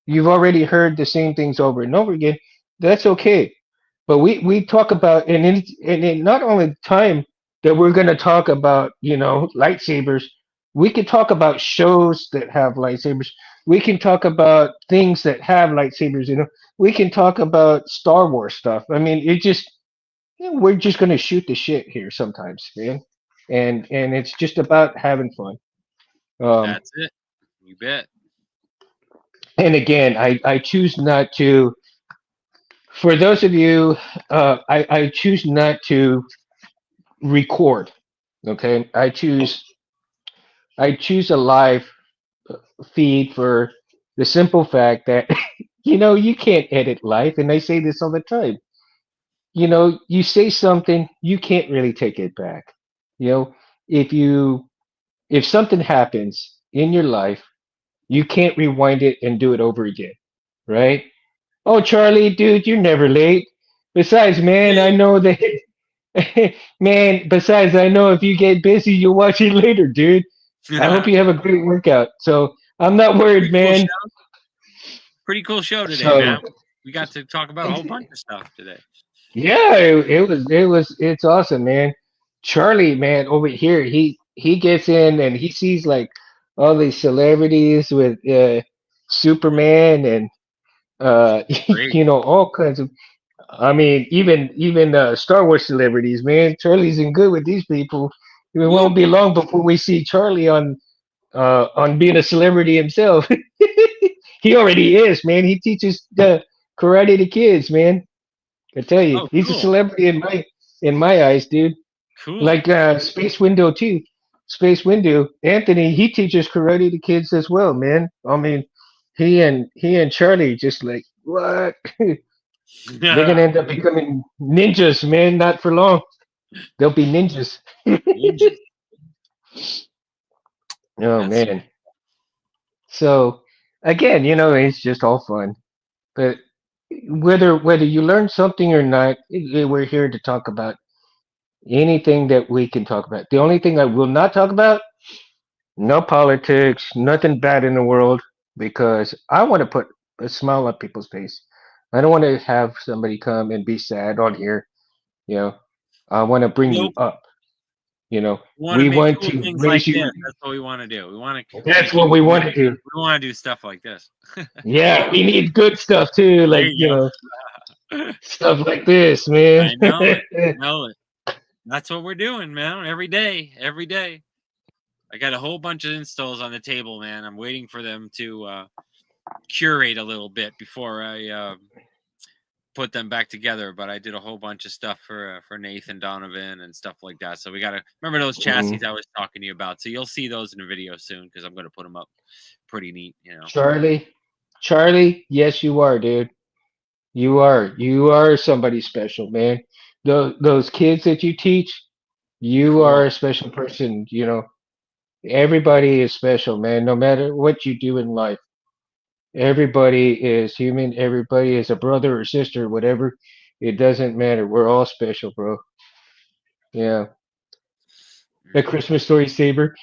you've already heard the same things over and over again. That's okay. But we talk about, and in not only time that we're going to talk about, lightsabers. We can talk about shows that have lightsabers. We can talk about things that have lightsabers. We can talk about Star Wars stuff. I mean, it just we're just going to shoot the shit here sometimes, man. And it's just about having fun. Um, That's it. You bet. and again, I choose not to. For those of you, I choose not to record. Okay, I choose a live feed for the simple fact that you can't edit life, and I say this all the time. You say something, you can't really take it back. You know, if you if something happens in your life, you can't rewind it and do it over again, right? Oh, Charlie, dude, you're never late. Besides, man, I know that. Man, besides, I know if you get busy, you'll watch it later, dude. I hope you have a great workout. So I'm not worried, Pretty cool man. show. Pretty cool show today, man. So We got to talk about a whole bunch of stuff today. yeah, it's awesome, man. Charlie, man, over here, he gets in and he sees like all these celebrities with Superman and Great. all kinds of. I mean, even Star Wars celebrities, man. Charlie's in good with these people. It Woo. won't be long before we see Charlie on being a celebrity himself. He already is, man. He teaches karate to kids, man. I tell you, Oh, he's a cool. celebrity in my eyes, dude. Cool. Like Space Window too. Space Window, Anthony, he teaches karate to kids as well, man. I mean, he and Charlie just like what? They're gonna end up becoming ninjas, man. Not for long. They'll be ninjas. Ninjas. Oh That's man. So again, it's just all fun. But whether you learn something or not, we're here to talk about anything that we can talk about. The only thing I will not talk about, no politics, nothing bad in the world, because I want to put a smile on people's face. I don't want to have somebody come and be sad on here. You know, I want to bring you nope. up. We want to We make want cool to things like raise you this. up. That's what we want to do. We want to That's keep what we doing want to it. do. We want to do stuff like this. Yeah, we need good stuff too, There like you go. stuff like this, man. I know it. Know it. That's what we're doing, man. Every day. Every day. I got a whole bunch of installs on the table, man. I'm waiting for them to curate a little bit before I put them back together. But I did a whole bunch of stuff for Nathan Donovan and stuff like that. So we got to remember those chassis Mhm. I was talking to you about. So you'll see those in a video soon because I'm going to put them up pretty neat. Charlie. Charlie, yes, you are, dude. You are somebody special, man. Those kids that you teach, you are Cool. a special person. Everybody is special, man. No matter what you do in life, everybody is human. Everybody is a brother or sister, whatever. It doesn't matter. We're all special, bro. Yeah. A Mm. Christmas story saber.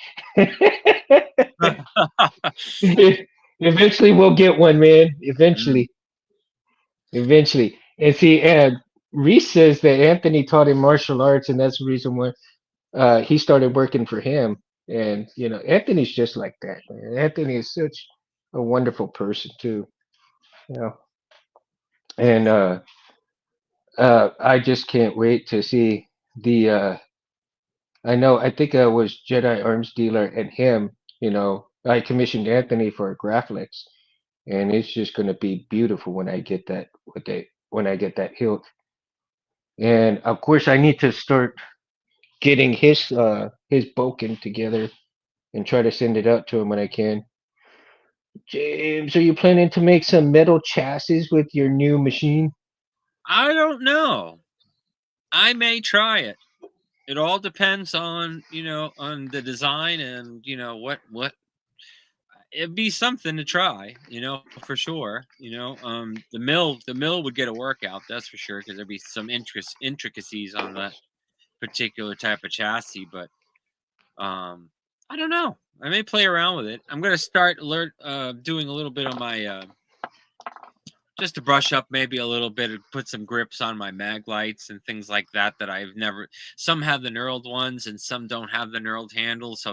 Mm. Eventually, we'll get one, man. Eventually. And see, Reese says that Anthony taught him martial arts, and that's the reason why he started working for him. And Anthony's just like that, man. Anthony is such a wonderful person too. You know, and I just can't wait to see the. I think I was Jedi Arms Dealer and him. I commissioned Anthony for a Graphics, and it's just going to be beautiful when I get that. When I get that hilt, and of course I need to start getting his Boken together and try to send it out to him when I can. James, are you planning to make some metal chassis with your new machine? I don't know. I may try it. It all depends on on the design and what it'd be something to try, for sure. The mill would get a workout, that's for sure, because there'd be some intricacies on that particular type of chassis. But I don't know. I may play around with it. I'm gonna start doing a little bit of my just to brush up maybe a little bit and put some grips on my mag lights and things like that that I've never. Some have the knurled ones and some don't have the knurled handles. So I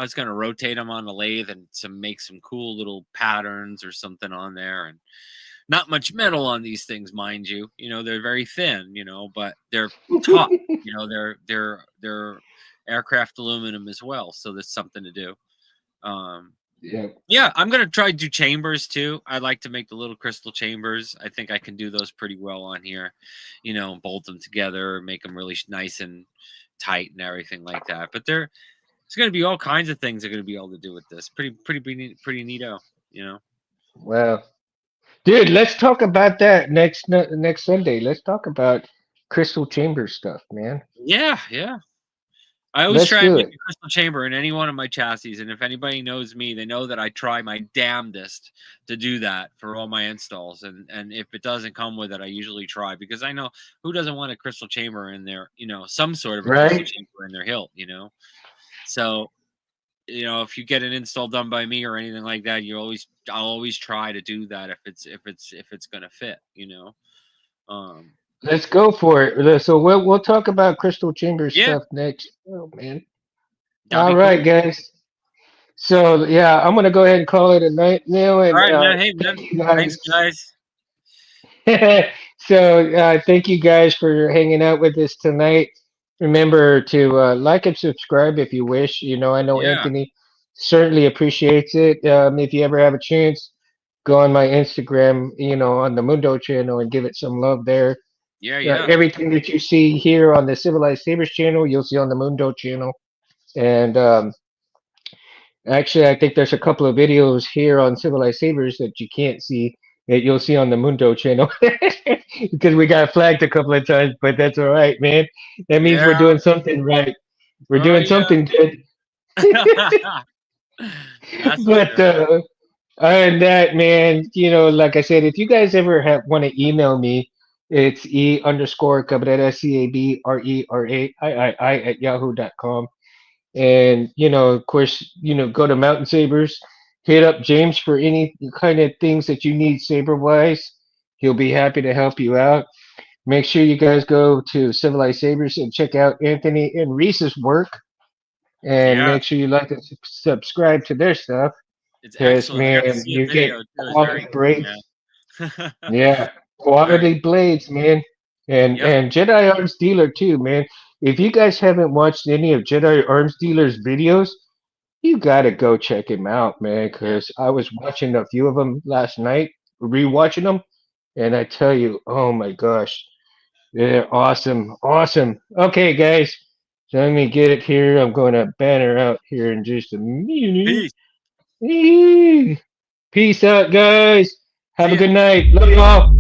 was gonna rotate them on the lathe and make some cool little patterns or something on there. And not much metal on these things, mind you. They're very thin, but they're tough. They're aircraft aluminum as well, so that's something to do. Um, Yeah. yeah, I'm gonna try to do chambers too. I like to make the little crystal chambers. I think I can do those pretty well on here. Bolt them together, make them really nice and tight and everything like that. But there's gonna be all kinds of things I'm gonna be able to do with this. Pretty neato. You know. Well, dude, let's talk about that next Sunday. Let's talk about Crystal Chamber stuff, man. Yeah, yeah. I always Let's try and do make it. a crystal chamber in any one of my chassis, and if anybody knows me, they know that I try my damnedest to do that for all my installs. And if it doesn't come with it, I usually try because I know who doesn't want a crystal chamber in their, some sort of a crystal Right? chamber in their hilt. So if you get an install done by me or anything like that, I'll always try to do that if it's gonna fit. Um, Let's go for it. So we'll talk about Crystal Chamber yeah, stuff next. Oh man. that'd All be right, cool. guys. So yeah, I'm gonna go ahead and call it a night now, All and right, man. Hey, thank man. you Thanks, guys. guys. So thank you guys for hanging out with us tonight. Remember to like and subscribe if you wish. I know Yeah, Anthony certainly appreciates it. If you ever have a chance, go on my Instagram, on the Mundo channel and give it some love there. yeah, yeah. Everything that you see here on the Civilized Sabers channel, you'll see on the Mundo channel. And actually, I think there's a couple of videos here on Civilized Sabers that you can't see that you'll see on the Mundo channel because we got flagged a couple of times, but that's all right, man. That means we're Yeah. doing something right. We're Oh, doing yeah. something good. That's for But sure. other than that, man, like I said, if you guys ever want to email me, it's e_cabrera CABRERAIII at yahoo.com. And, of course, go to Mountain Sabers, hit up James for any kind of things that you need saber wise. He'll be happy to help you out. Make sure you guys go to Civilized Sabers and check out Anthony and Reese's work. And Yeah, make sure you like and subscribe to their stuff. it's Because, excellent. I got to man, see a you get video too. It's very quality cool, blades. man. Yeah, Very quality cool. blades, man. And Yep. and Jedi Arms Dealer too, man. If you guys haven't watched any of Jedi Arms Dealer's videos, you gotta go check him out, man. Yeah. Cause I was watching a few of them last night, rewatching them, and I tell you, oh my gosh, they're awesome, awesome. Okay, guys, so let me get it here. I'm going to banner out here in just a minute. Peace. Peace out, guys. Have See a ya. good night. Love you all.